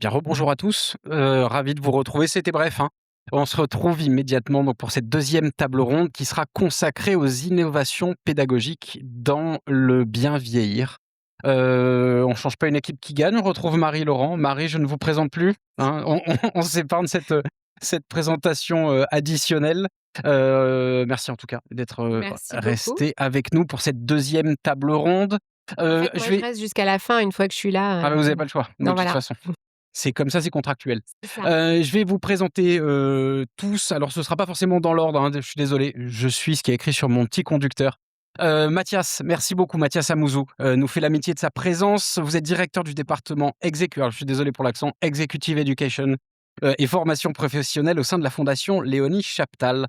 Bien, rebonjour à tous, ravi de vous retrouver. C'était bref, hein. On se retrouve immédiatement donc pour cette deuxième table ronde qui sera consacrée aux innovations pédagogiques dans le bien vieillir. On change pas une équipe qui gagne, on retrouve Marie-Laurent. Marie, je ne vous présente plus, hein, on s'épargne cette présentation, additionnelle. Merci en tout cas d'être, Merci beaucoup. restée avec nous pour cette deuxième table ronde. En fait, Je moi, je vais reste jusqu'à la fin une fois que je suis là, Ah bah, vous avez pas le choix, de non, toute voilà, façon. C'est comme ça, c'est contractuel. c'est ça. Je vais vous présenter, tous, alors ce sera pas forcément dans l'ordre, hein, je suis désolé, je suis ce qui est écrit sur mon petit conducteur. Mathias, merci beaucoup, Mathias Amouzou, nous fait l'amitié de sa présence. Vous êtes directeur du département alors je suis désolé pour l'accent, Executive Education, et formation professionnelle au sein de la fondation Léonie Chaptal.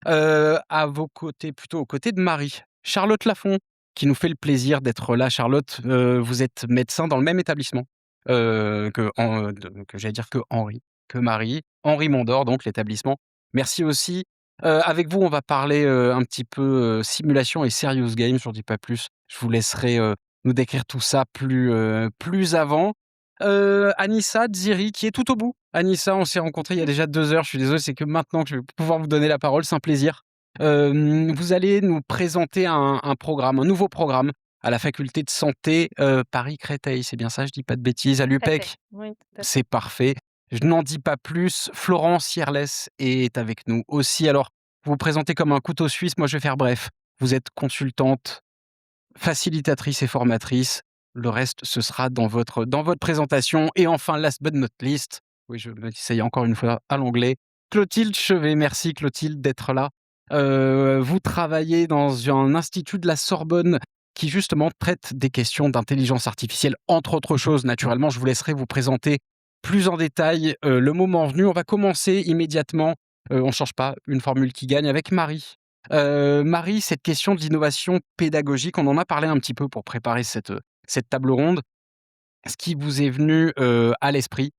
À vos côtés, plutôt aux côtés de Marie, Charlotte Lafont, qui nous fait le plaisir d'être là. Charlotte, vous êtes médecin dans le même établissement que j'allais dire que Henri, que Marie. Henri Mondor, donc l'établissement. Merci aussi. Avec vous, on va parler, un petit peu, simulation et serious game, j'en dis pas plus. Je vous laisserai, nous décrire tout ça plus avant. Anissa Dziri qui est tout au bout. Anissa, on s'est rencontrés il y a déjà 2 heures, je suis désolé, c'est que maintenant que je vais pouvoir vous donner la parole, c'est un plaisir. Vous allez nous présenter un programme, un nouveau programme à la faculté de santé, Paris-Créteil, c'est bien ça? Je dis pas de bêtises, à Tout à fait. l'UPEC? Oui, tout à fait. C'est parfait. Je n'en dis pas plus. Florence Yerles est avec nous aussi. Alors, vous vous présentez comme un couteau suisse, moi je vais faire bref. Vous êtes consultante, facilitatrice et formatrice. Le reste, ce sera dans votre présentation. Et enfin, last but not least, oui, je m'essaye encore une fois à l'anglais, Clotilde Chevet. Merci Clotilde d'être là. Vous travaillez dans un institut de la Sorbonne qui justement traite des questions d'intelligence artificielle, entre autres choses. Naturellement, je vous laisserai vous présenter plus en détail le moment venu. On va commencer immédiatement, on ne change pas, une formule qui gagne avec Marie. Marie, cette question de l'innovation pédagogique, on en a parlé un petit peu pour préparer cette table ronde. Ce qui vous est venu, à l'esprit,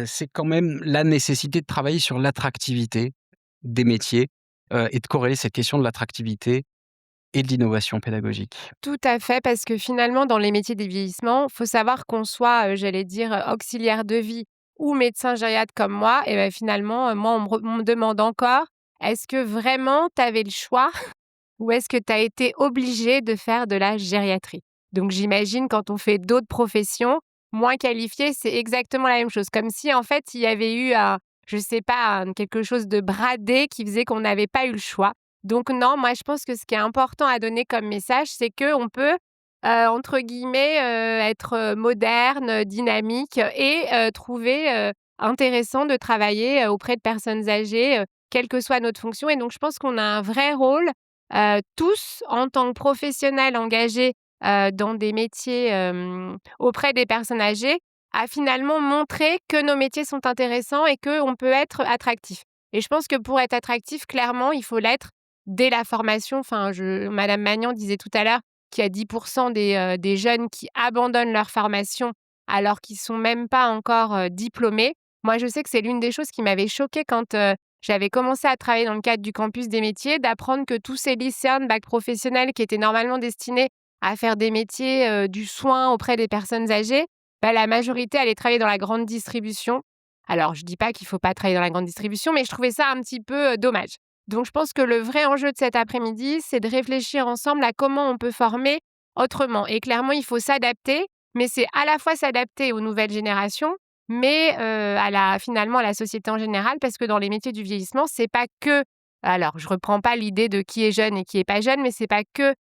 c'est quand même la nécessité de travailler sur l'attractivité des métiers, et de corréler cette question de l'attractivité et de l'innovation pédagogique. Tout à fait, parce que finalement, dans les métiers des vieillissements, faut savoir qu'on soit, j'allais dire, auxiliaire de vie ou médecin gériatre comme moi et ben finalement, moi, on me demande encore: «Est-ce que vraiment tu avais le choix ou est-ce que tu as été obligé de faire de la gériatrie?» Donc j'imagine quand on fait d'autres professions moins qualifiées, c'est exactement la même chose. Comme si en fait, il y avait eu un je sais pas, quelque chose de bradé qui faisait qu'on n'avait pas eu le choix. Donc non, moi je pense que ce qui est important à donner comme message, c'est qu'on peut, entre guillemets, être, moderne, dynamique et trouver, intéressant de travailler, auprès de personnes âgées, quelle que soit notre fonction et donc je pense qu'on a un vrai rôle, tous en tant que professionnels engagés, dans des métiers, auprès des personnes âgées, à finalement montrer que nos métiers sont intéressants et qu'on peut être attractif. Et je pense que pour être attractif, clairement, il faut l'être dès la formation. Enfin, madame Magnan disait tout à l'heure qu'il y a 10 des jeunes qui abandonnent leur formation alors qu'ils sont même pas encore, diplômés. Moi, je sais que c'est l'une des choses qui m'avait choquée quand, j'avais commencé à travailler dans le cadre du campus des métiers, d'apprendre que tous ces lycéens de bac professionnel qui étaient normalement destinés à faire des métiers, du soin auprès des personnes âgées, bah, la majorité allait travailler dans la grande distribution. Alors je dis pas qu'il faut pas travailler dans la grande distribution, mais je trouvais ça un petit peu, dommage. Donc je pense que le vrai enjeu de cet après-midi, c'est de réfléchir ensemble à comment on peut former autrement et clairement, il faut s'adapter, mais c'est à la fois s'adapter aux nouvelles générations, mais finalement à la société en général parce que dans les métiers du vieillissement, c'est pas que alors je reprends pas l'idée de qui est jeune et qui est pas jeune, mais c'est pas que,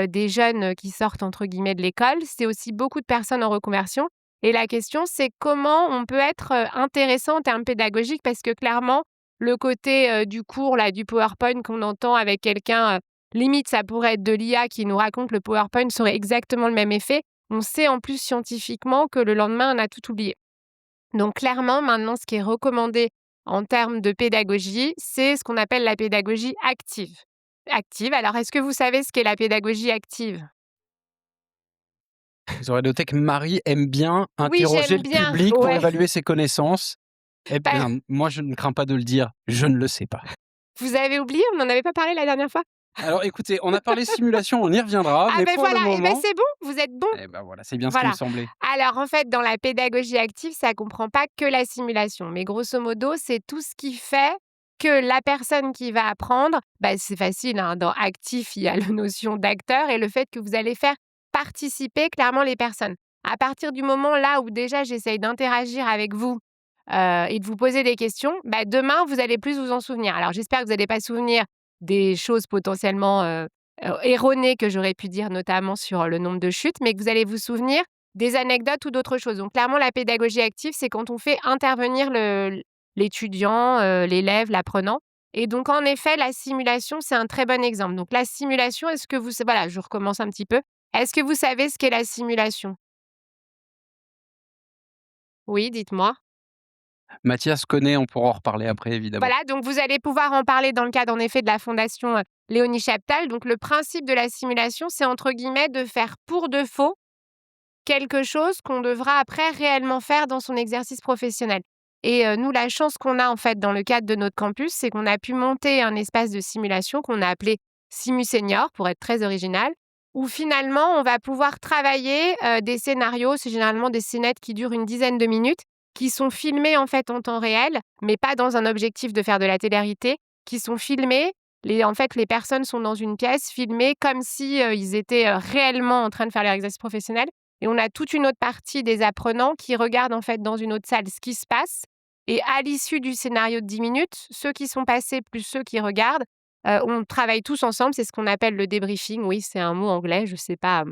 des jeunes, qui sortent entre guillemets «de l'école», c'est aussi beaucoup de personnes en reconversion et la question, c'est comment on peut être, intéressant en termes pédagogiques? Parce que clairement, le côté, du cours là, du PowerPoint qu'on entend avec quelqu'un, limite ça pourrait être de l'IA qui nous raconte le PowerPoint, ça aurait exactement le même effet. On sait en plus scientifiquement que le lendemain, on a tout oublié. Donc clairement, maintenant, ce qui est recommandé en termes de pédagogie, c'est ce qu'on appelle la pédagogie active. Active, alors est-ce que vous savez ce qu'est la pédagogie active? Vous aurez noté que Marie aime bien Oui, interroger j'aime le bien, public pour ouais. évaluer ses connaissances. Eh Bah, bien, moi, je ne crains pas de le dire, je ne le sais pas. vous avez oublié, on n'en avait pas parlé la dernière fois? Alors écoutez, on a parlé simulation, on y reviendra, Ah mais ben pour le voilà, et ben moment c'est bon, vous êtes bon. eh ben voilà, c'est bien ce qui me Voilà. semblait. Alors en fait, dans la pédagogie active, ça comprend pas que la simulation, mais grosso modo, c'est tout ce qui fait que la personne qui va apprendre, bah, c'est facile, hein, dans actif, il y a la notion d'acteur et le fait que vous allez faire participer clairement les personnes. À partir du moment là où déjà j'essaye d'interagir avec vous, et de vous poser des questions, bah, demain vous allez plus vous en souvenir. Alors j'espère que vous allez pas souvenir des choses potentiellement, erronées que j'aurais pu dire, notamment sur le nombre de chutes, mais que vous allez vous souvenir des anecdotes ou d'autres choses. Donc clairement, la pédagogie active, c'est quand on fait intervenir l'étudiant, l'élève, l'apprenant. Et donc en effet, la simulation, c'est un très bon exemple. Donc la simulation, est-ce que vous voilà, je recommence un petit peu. Est-ce que vous savez ce qu'est la simulation? Oui, dites-moi? Mathias connaît, on pourra en reparler après évidemment. Voilà, donc vous allez pouvoir en parler dans le cadre en effet de la fondation, Léonie Chaptal. Donc le principe de la simulation, c'est entre guillemets de faire pour de faux quelque chose qu'on devra après réellement faire dans son exercice professionnel. Et nous, la chance qu'on a en fait dans le cadre de notre campus, c'est qu'on a pu monter un espace de simulation qu'on a appelé Simu Senior pour être très original, où finalement on va pouvoir travailler, des scénarios, c'est généralement des scénettes qui durent une dizaine de minutes, qui sont filmées en fait en temps réel, mais pas dans un objectif de faire de la télé-réalité, qui sont filmées. En fait, les personnes sont dans une pièce filmées comme si, ils étaient, réellement en train de faire leur exercice professionnel et on a toute une autre partie des apprenants qui regardent en fait dans une autre salle ce qui se passe et à l'issue du scénario de 10 minutes, ceux qui sont passés plus ceux qui regardent, on travaille tous ensemble. C'est ce qu'on appelle le débriefing. Oui, c'est un mot anglais, je ne sais pas,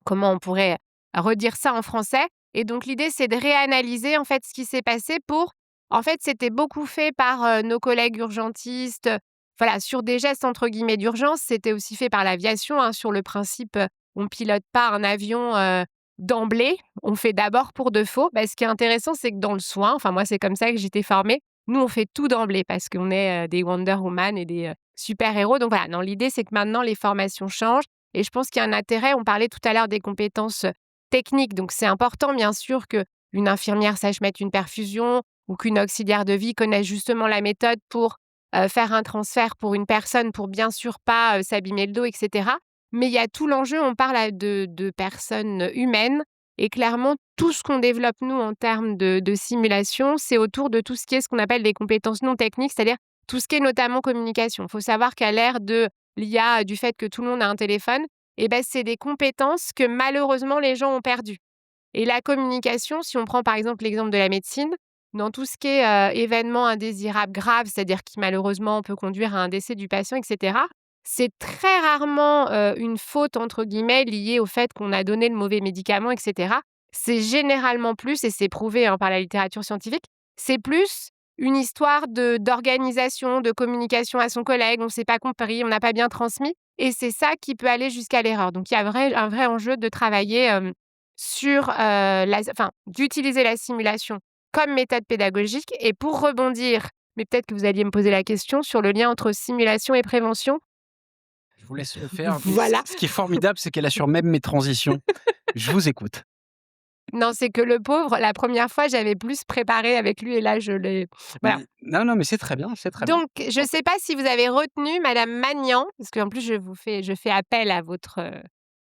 comment on pourrait redire ça en français? Et donc l'idée, c'est de réanalyser, en fait, ce qui s'est passé pour en fait, c'était beaucoup fait par, nos collègues urgentistes, voilà, sur des gestes entre guillemets «d'urgence». C'était aussi fait par l'aviation, hein, sur le principe, on pilote pas un avion, d'emblée, on fait d'abord pour de faux. Bah, ce qui est intéressant, c'est que dans le soin, enfin moi, c'est comme ça que j'étais formée, nous, on fait tout d'emblée parce qu'on est, des Wonder Woman et des, super-héros. Donc voilà, non, l'idée, c'est que maintenant les formations changent et je pense qu'il y a un intérêt. On parlait tout à l'heure des compétences, techniques, donc c'est important bien sûr qu'une infirmière sache mettre une perfusion ou qu'une auxiliaire de vie connaisse justement la méthode pour, faire un transfert pour une personne pour bien sûr pas, s'abîmer le dos et cetera. Mais il y a tout l'enjeu, on parle de personnes humaines et clairement tout ce qu'on développe nous en termes de simulation, c'est autour de tout ce qui est ce qu'on appelle des compétences non techniques, c'est-à-dire tout ce qui est notamment communication. Il faut savoir qu'à l'ère de l'IA, du fait que tout le monde a un téléphone, et ben c'est des compétences que malheureusement les gens ont perdues. Et la communication, si on prend par exemple l'exemple de la médecine, dans tout ce qui est, événement indésirable grave, c'est-à-dire qui malheureusement peut conduire à un décès du patient et cetera, c'est très rarement, une «faute» entre guillemets liée au fait qu'on a donné le mauvais médicament et cetera. C'est généralement plus, et c'est prouvé, hein, par la littérature scientifique, c'est plus une histoire d'organisation, de communication à son collègue, on ne s'est pas compris, on n'a pas bien transmis et c'est ça qui peut aller jusqu'à l'erreur. Donc il y a un vrai enjeu de travailler, sur, d'utiliser la simulation comme méthode pédagogique et pour rebondir, mais peut-être que vous alliez me poser la question sur le lien entre simulation et prévention. Je vous laisse le faire, mais Voilà. ce qui est formidable, c'est qu'elle assure même mes transitions. Je vous écoute. Non, c'est que le pauvre, la première fois, j'avais plus préparé avec lui et là, je l'ai voilà. Mais non, non, mais c'est très bien, c'est très bien. Donc je ne sais pas si vous avez retenu madame Magnan, parce qu'en plus je fais appel à votre,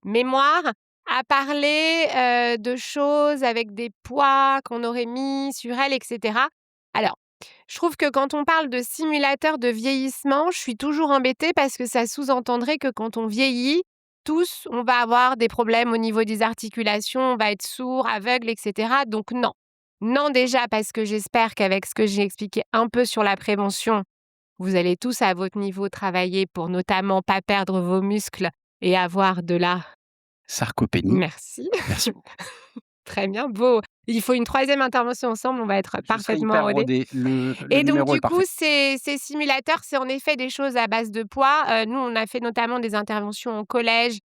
mémoire, à parler, de choses avec des poids qu'on aurait mis sur elle et cetera. Alors, je trouve que quand on parle de simulateur de vieillissement, je suis toujours embêtée parce que ça sous-entendrait que quand on vieillit, tous, on va avoir des problèmes au niveau des articulations, on va être sourd, aveugle et cetera. Donc non. Non, déjà parce que j'espère qu'avec ce que j'ai expliqué un peu sur la prévention, vous allez tous à votre niveau travailler pour notamment pas perdre vos muscles et avoir de la Sarcopénie, merci, merci beaucoup. très bien, beau. Il faut une troisième intervention ensemble, on va être Je serai parfaitement hyper rodés. rodé, le Et donc numéro est du coup, parfait. ces simulateurs, c'est en effet des choses à base de poids. Nous, on a fait notamment des interventions au collège,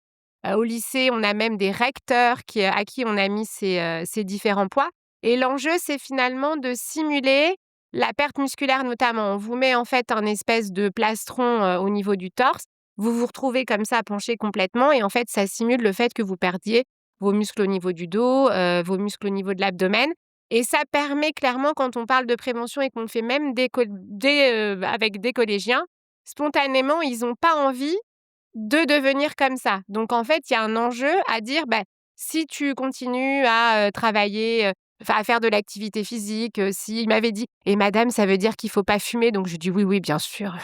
au lycée, on a même des recteurs à qui on a mis ces différents poids et l'enjeu, c'est finalement de simuler la perte musculaire notamment. On vous met en fait un espèce de plastron, au niveau du torse. Vous vous retrouvez comme ça penché complètement et en fait, ça simule le fait que vous perdiez vos muscles au niveau du dos, vos muscles au niveau de l'abdomen et ça permet clairement quand on parle de prévention et qu'on le fait même avec des collégiens, spontanément, ils ont pas envie de devenir comme ça. Donc en fait, il y a un enjeu à dire, bah, si tu continues à, travailler, enfin à faire de l'activité physique, s'il m'avait dit: «Et madame, ça veut dire qu'il faut pas fumer?» Donc je dis: «Oui, oui, bien sûr».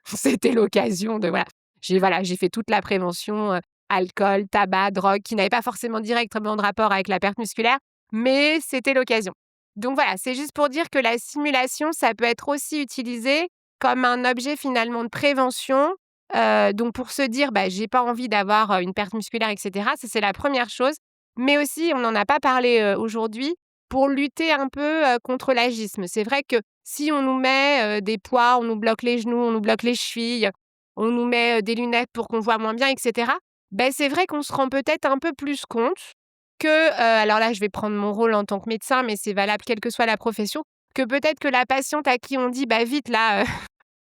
C'était l'occasion de voilà, j'ai fait toute la prévention, alcool, tabac, drogue, qui n'avait pas forcément directement de rapport avec la perte musculaire, mais c'était l'occasion. Donc voilà, c'est juste pour dire que la simulation, ça peut être aussi utilisé comme un objet finalement de prévention, donc pour se dire: «Bah, j'ai pas envie d'avoir, une perte musculaire» et cetera. Ça, c'est la première chose. Mais aussi, on n'en a pas parlé, aujourd'hui, pour lutter un peu, contre l'agisme. C'est vrai que si on nous met, des poids, on nous bloque les genoux, on nous bloque les chevilles, on nous met, des lunettes pour qu'on voit moins bien et cetera, beh, c'est vrai qu'on se rend peut-être un peu plus compte que, alors là, je vais prendre mon rôle en tant que médecin, mais c'est valable quelle que soit la profession, que peut-être que la patiente à qui on dit: «Bah, vite là,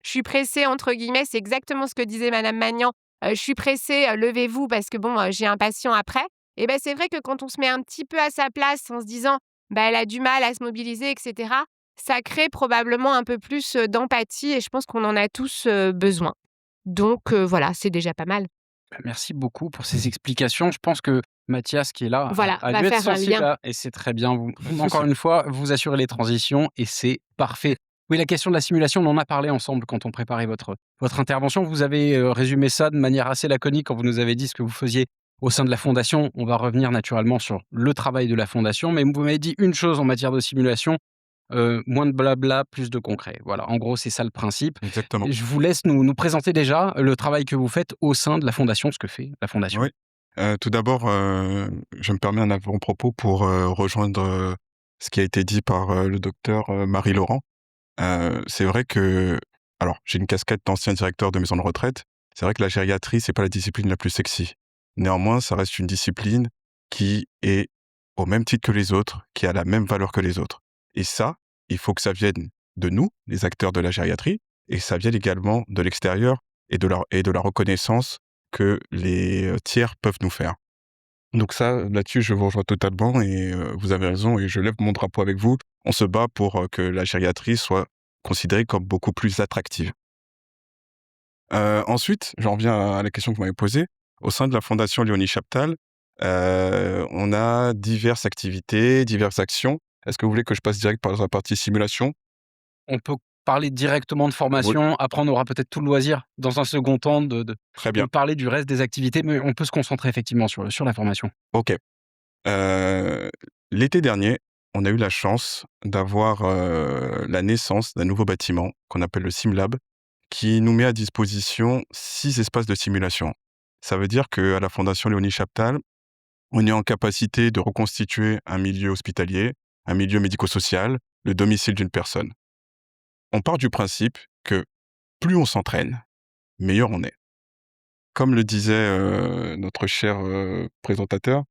je suis pressée» entre guillemets, c'est exactement ce que disait madame Magnan, «Je suis pressée, levez-vous parce que bon, j'ai un patient après» et ben c'est vrai que quand on se met un petit peu à sa place en se disant: «Bah, elle a du mal à se mobiliser» et cetera, ça crée probablement un peu plus, d'empathie et je pense qu'on en a tous, besoin. Donc voilà, c'est déjà pas mal. Bah, merci beaucoup pour ces explications. Je pense que Mathias qui est là Voilà, a va dû être faire un sensible lien. à et c'est très bien. Vous encore une fois, vous assurez les transitions et c'est parfait. Oui, la question de la simulation, on en a parlé ensemble quand on préparait votre intervention. Vous avez, résumé ça de manière assez laconique quand vous nous avez dit ce que vous faisiez au sein de la fondation. On va revenir naturellement sur le travail de la fondation, mais vous m'avez dit une chose en matière de simulation, moins de blabla, plus de concret. Voilà, en gros, c'est ça le principe. Exactement. Je vous laisse nous présenter déjà le travail que vous faites au sein de la fondation, ce que fait la fondation. Oui. Tout d'abord, je me permets un avant-propos pour, rejoindre, ce qui a été dit par, le docteur, Marie Laurent. C'est vrai que alors j'ai une casquette d'ancien directeur de maison de retraite. C'est vrai que la gériatrie, c'est pas la discipline la plus sexy. Néanmoins, ça reste une discipline qui est au même titre que les autres, qui a la même valeur que les autres. Et ça, il faut que ça vienne de nous, les acteurs de la gériatrie, et que ça vienne également de l'extérieur et de la reconnaissance que les, tiers peuvent nous faire. Donc ça, là-dessus, je vous rejoins totalement et vous avez raison et je lève mon drapeau avec vous. On se bat pour, que la gériatrie soit considérée comme beaucoup plus attractive. Ensuite, j'en reviens à la question que vous m'avez posée. Au sein de la fondation Léonie Chaptal, on a diverses activités, diverses actions. Est-ce que vous voulez que je passe direct par la partie simulation? On peut parler directement de Oui, formation. Après, on aura peut-être tout le loisir, dans un second temps, très de bien. parler du reste des activités, mais on peut se concentrer effectivement sur la formation. OK. Heu, L'été dernier, on a eu la chance d'avoir, la naissance d'un nouveau bâtiment qu'on appelle le SimLab, qui nous met à disposition 6 espaces de simulation. Ça veut dire qu'à la Fondation Léonie Chaptal, on est en capacité de reconstituer un milieu hospitalier, un milieu médico-social, le domicile d'une personne. On part du principe que plus on s'entraîne, meilleur on est. Comme le disait, notre cher, présentateur,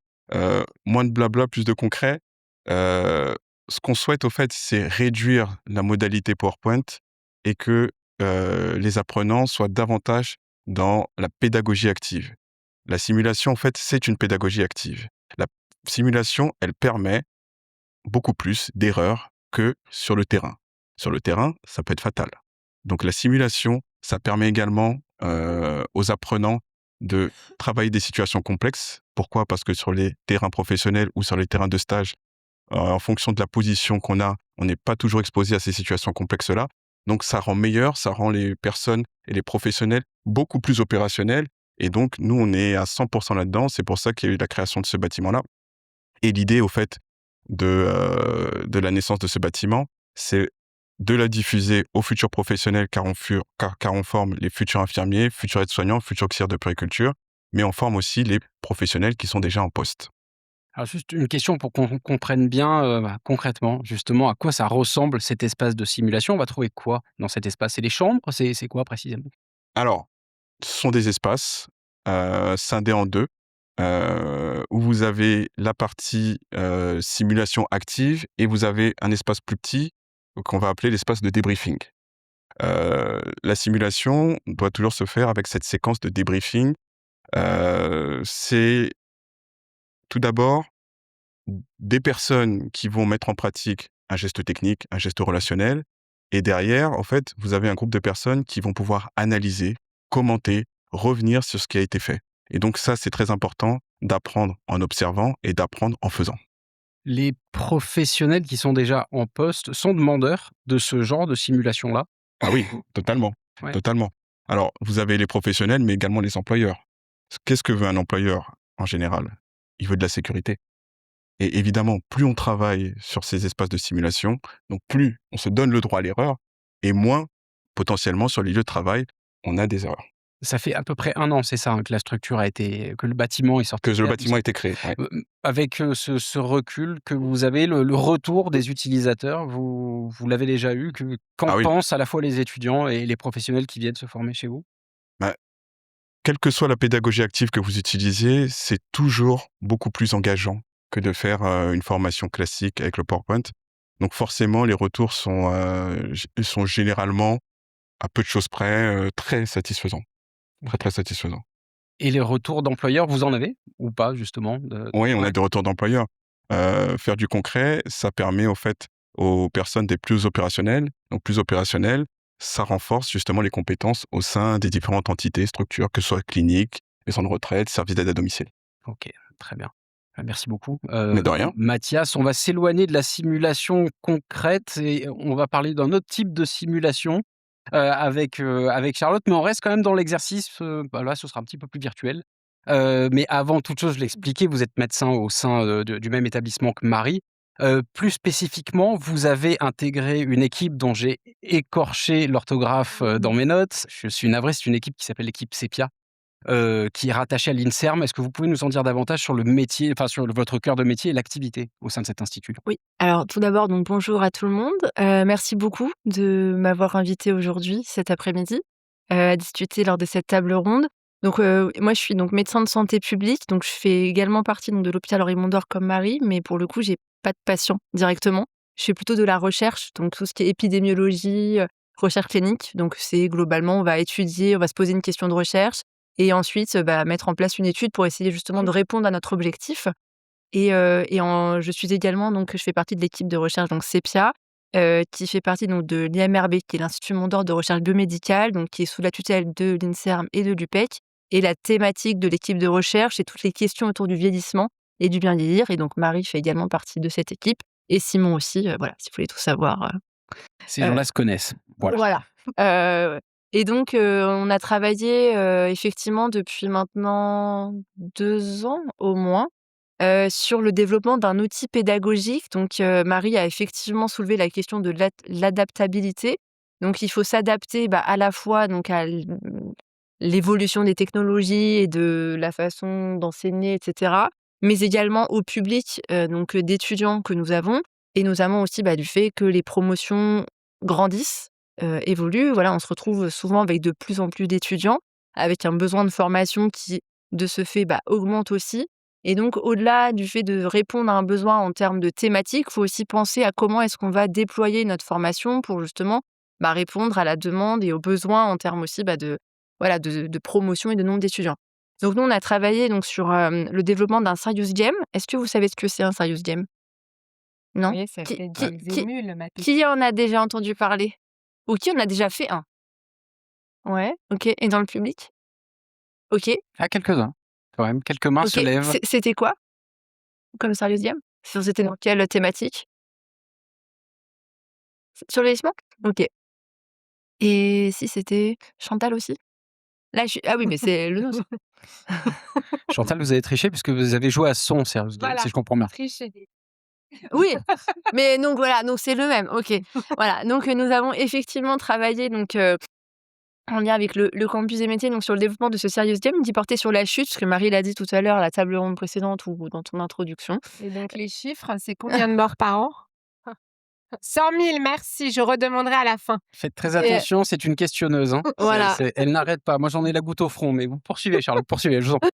moins de blabla, plus de concret. Heu, Ce qu'on souhaite au fait, c'est réduire la modalité PowerPoint et que, les apprenants soient davantage dans la pédagogie active. La simulation, en fait, c'est une pédagogie active. La simulation, elle permet beaucoup plus d'erreurs que sur le terrain. Sur le terrain, ça peut être fatal. Donc la simulation, ça permet également, aux apprenants de travailler des situations complexes. Pourquoi? Parce que sur les terrains professionnels ou sur les terrains de stage, en fonction de la position qu'on a, on n'est pas toujours exposé à ces situations complexes-là. Donc ça rend meilleur, ça rend les personnes et les professionnels beaucoup plus opérationnels et donc nous, on est à 100 là-dedans. C'est pour ça qu'il y a eu la création de ce bâtiment-là et l'idée, au fait, de la naissance de ce bâtiment, c'est de la diffuser aux futurs professionnels car on forme les futurs infirmiers, futurs aides-soignants, futurs auxiliaires de puériculture, mais on forme aussi les professionnels qui sont déjà en poste. Alors juste une question pour qu'on comprenne bien, concrètement, justement, à quoi ça ressemble cet espace de simulation? On va trouver quoi dans cet espace? C'est des chambres? C'est quoi précisément? Alors, ce sont des espaces, scindés en 2, où vous avez la partie, simulation active et vous avez un espace plus petit, qu'on va appeler l'espace de débriefing. La simulation doit toujours se faire avec cette séquence de débriefing. C'est tout d'abord des personnes qui vont mettre en pratique un geste technique, un geste relationnel et derrière, en fait, vous avez un groupe de personnes qui vont pouvoir analyser, commenter, revenir sur ce qui a été fait. Et donc ça, c'est très important d'apprendre en observant et d'apprendre en faisant. Les professionnels qui sont déjà en poste sont demandeurs de ce genre de simulation-là? Ah oui, totalement, Ouais. totalement. Alors, vous avez les professionnels, mais également les employeurs. Qu'est-ce que veut un employeur en général? Il veut de la sécurité. Et évidemment, plus on travaille sur ces espaces de simulation, donc plus on se donne le droit à l'erreur, et moins, potentiellement, sur les lieux de travail, on a des erreurs. Ça fait à peu près 1 an, c'est ça, hein, que la structure a été que le bâtiment est sorti Que de le terre, il me bâtiment a semble. été créé, ouais. Avec, ce recul que vous avez, le retour des utilisateurs, vous l'avez déjà eu? Qu'en Ah oui, pensent à la fois les étudiants et les professionnels qui viennent se former chez vous? bah, quelle que soit la pédagogie active que vous utilisiez, c'est toujours beaucoup plus engageant que de faire, une formation classique avec le PowerPoint. Donc forcément, les retours sont généralement, à peu de choses près, très satisfaisants. Très, OK. très satisfaisants. Et les retours d'employeurs, vous en avez? Ou pas justement de Oui, on a ouais, des retours d'employeurs. Faire du concret, ça permet au fait aux personnes d'être plus opérationnelles. Donc plus opérationnelles, ça renforce justement les compétences au sein des différentes entités, structures, que ce soit cliniques, maisons de retraite, services d'aide à domicile. OK, très bien. Merci beaucoup. Mais de rien. Mathias, on va s'éloigner de la simulation concrète et on va parler d'un autre type de simulation, avec Charlotte, mais on reste quand même dans l'exercice, bah, là, ce sera un petit peu plus virtuel. Mais avant toute chose, je l'expliquais, vous êtes médecin au sein, du même établissement que Marie. Plus spécifiquement, vous avez intégré une équipe dont j'ai écorché l'orthographe, dans mes notes. Je suis navré, c'est une équipe qui s'appelle l'équipe Sepia. Qui est rattaché à l'INSERM. Est-ce que vous pouvez nous en dire davantage sur le métier, enfin sur votre cœur de métier et l'activité au sein de cet institut? Oui, alors tout d'abord, donc bonjour à tout le monde. Merci beaucoup de m'avoir invitée aujourd'hui, cet après-midi, à discuter lors de cette table ronde. Donc, moi, je suis donc médecin de santé publique, donc je fais également partie donc de l'hôpital Henri Mondor comme Marie, mais pour le coup, j'ai pas de patients directement. Je fais plutôt de la recherche, donc tout ce qui est épidémiologie, recherche clinique. Donc c'est globalement, on va se poser une question de recherche et ensuite, bah, mettre en place une étude pour essayer justement de répondre à notre objectif. Je suis également donc je fais partie de l'équipe de recherche donc CEPIA, qui fait partie donc de l'IMRB, qui est l'Institut Mondor de recherche biomédicale, donc qui est sous la tutelle de l'INSERM et de l'UPEC. Et la thématique de l'équipe de recherche, c'est toutes les questions autour du vieillissement et du bien vieillir. Et donc Marie fait également partie de cette équipe et Simon aussi, voilà, si vous voulez tout savoir, Ces heu gens-là se connaissent. Voilà. voilà. Et donc on a travaillé, effectivement depuis maintenant 2 ans au moins, sur le développement d'un outil pédagogique. Donc, Marie a effectivement soulevé la question de l'adaptabilité. Donc il faut s'adapter, bah, à la fois donc l'évolution des technologies et de la façon d'enseigner et cetera, mais également au public, d'étudiants que nous avons et notamment aussi, bah, du fait que les promotions grandissent, évoluent. Voilà, on se retrouve souvent avec de plus en plus d'étudiants, avec un besoin de formation qui, de ce fait, bah, augmente aussi. Et donc, au-delà du fait de répondre à un besoin en termes de thématique, il faut aussi penser à comment est-ce qu'on va déployer notre formation pour justement, bah, répondre à la demande et aux besoins en termes aussi, bah, de promotion et de nombre d'étudiants. Donc nous, on a travaillé donc sur, le développement d'un serious game. Est-ce que vous savez ce que c'est un serious game? Non? Oui, ça Qui fait qui des qui émules, ma qui petite. en a déjà entendu parler? Ou qui en a déjà fait un? Ouais, OK, et dans le public? OK, Ah, quelques-uns, quand même, quelques mains se OK. lèvent. C'était quoi comme serious game? C'était dans quelle thématique? Sur le vieillissement? OK. Et si c'était Chantal aussi? Là, je suis ah oui, mais c'est le nôtre. Chantal, vous avez triché puisque vous avez joué à son Serious Game, si Voilà, je comprends bien. tricher. Oui, mais donc voilà, donc c'est le même, OK. Voilà, donc nous avons effectivement travaillé donc en lien avec le campus des métiers, donc sur le développement de ce serious game qui portait sur la chute, ce que Marie l'a dit tout à l'heure à la table ronde précédente ou dans ton introduction. Et donc les chiffres, c'est combien de morts par an? 100 000, merci, je redemanderai à la fin. Faites très Et attention, c'est une questionneuse, hein. voilà. Elle n'arrête pas. Moi, j'en ai la goutte au front, mais vous poursuivez Charlotte, poursuivez, je vous en prie.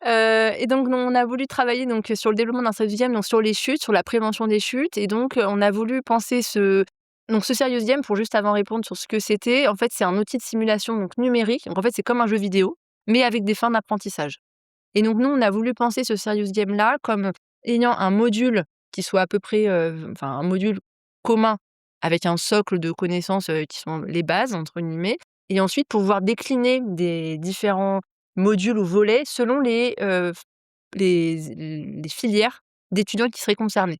Et donc on a voulu travailler donc sur le développement d'un serious game, donc sur les chutes, sur la prévention des chutes et donc on a voulu penser ce serious game pour juste avant répondre sur ce que c'était, en fait, c'est un outil de simulation donc numérique. Donc en fait, c'est comme un jeu vidéo, mais avec des fins d'apprentissage. Et donc nous, on a voulu penser ce serious game-là comme ayant un module qui soit à peu près, un module commun avec un socle de connaissances, qui sont «les bases» entre guillemets et ensuite pouvoir décliner des différents modules ou volets selon les filières d'étudiants qui seraient concernés.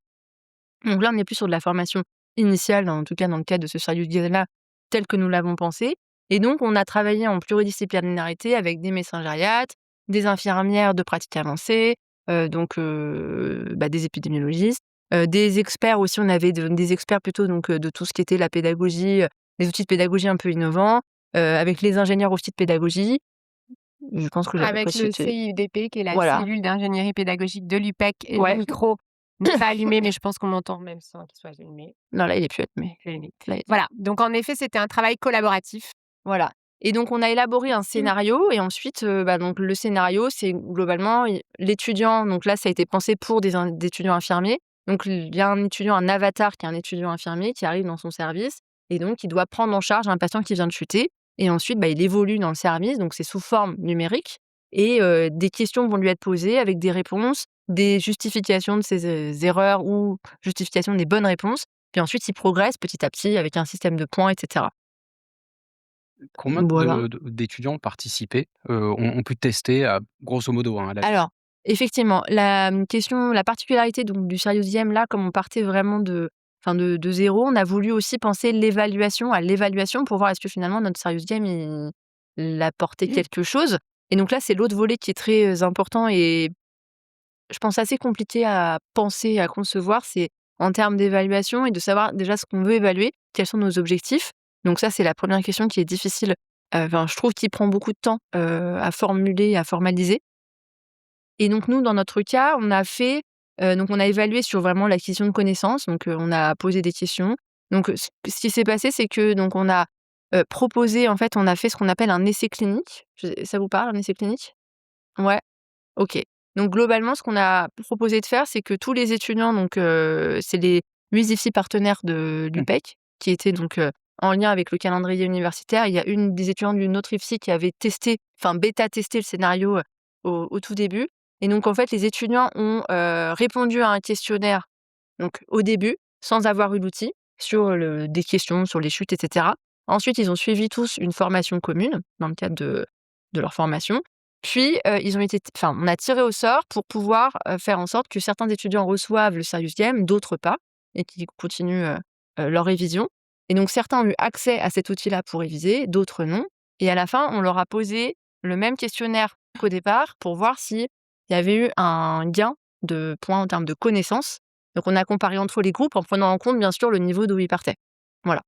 Donc là, on n'est plus sur de la formation initiale, en tout cas dans le cadre de ce Serious Game-là, tel que nous l'avons pensé. Et donc, on a travaillé en pluridisciplinarité avec des médecins gériatres, des infirmières de pratique avancée, des épidémiologistes, des experts aussi. On avait des experts plutôt de tout ce qui était la pédagogie, les outils de pédagogie un peu innovants, avec les ingénieurs aussi de pédagogie. Je pense que j'ai à peu près Avec le cité. CIUDP, qui est la Voilà. cellule d'ingénierie pédagogique de l'UPEC, et le Ouais. micro n'est pas allumé, mais je pense qu'on m'entend même sans qu'il soit allumé. Non, là, il est plus allumé. Je vais l'allumer. Là, il- Voilà, donc en effet, c'était un travail collaboratif. Voilà. Et donc, on a élaboré un scénario et ensuite, donc le scénario, c'est globalement l'étudiant. Donc là, ça a été pensé pour des étudiants infirmiers. Donc, il y a un étudiant, un avatar qui est un étudiant infirmier qui arrive dans son service et donc il doit prendre en charge un patient qui vient de chuter. Et ensuite, il évolue dans le service, donc c'est sous forme numérique. Et des questions vont lui être posées avec des réponses, des justifications de ses erreurs ou justifications des bonnes réponses. Puis ensuite, il progresse petit à petit avec un système de points, etc. Combien Voilà. d'étudiants ont participé, ont pu tester, grosso modo, hein, à la louche? Alors, effectivement, la particularité donc du Serious Game, là, comme on partait vraiment de zéro, on a voulu aussi penser à l'évaluation pour voir est-ce que finalement notre Serious Game, il apportait quelque chose. Et donc là, c'est l'autre volet qui est très important et je pense assez compliqué à penser, à concevoir, c'est en termes d'évaluation et de savoir déjà ce qu'on veut évaluer, quels sont nos objectifs. Donc ça, c'est la première question qui est difficile, je trouve qui prend beaucoup de temps, à formuler, à formaliser. Et donc nous, dans notre cas, on a évalué sur vraiment l'acquisition de connaissances, donc on a posé des questions. Donc ce qui s'est passé, c'est que donc on a, proposé en fait, on a fait ce qu'on appelle un essai clinique. Ça vous parle, un essai clinique? Ouais? OK. Donc globalement, ce qu'on a proposé de faire, c'est que tous les étudiants, donc c'est les 8 IFSI partenaires de Mmh. l'UPEC qui étaient donc en lien avec le calendrier universitaire. Il y a une des étudiantes d'une autre IFSI qui avait bêta testé le scénario, au tout début. Et donc en fait, les étudiants ont répondu à un questionnaire donc au début, sans avoir eu l'outil, sur des questions sur les chutes, etc. Ensuite, ils ont suivi tous une formation commune dans le cadre de leur formation. Puis, on a tiré au sort pour pouvoir faire en sorte que certains étudiants reçoivent le Serious Game, d'autres pas, et qu'ils continuent leur révision. Et donc, certains ont eu accès à cet outil-là pour réviser, d'autres non. Et à la fin, on leur a posé le même questionnaire qu'au départ pour voir s'il y avait eu un gain de points en termes de connaissances. Donc, on a comparé entre les groupes en prenant en compte, bien sûr, le niveau d'où ils partaient. Voilà.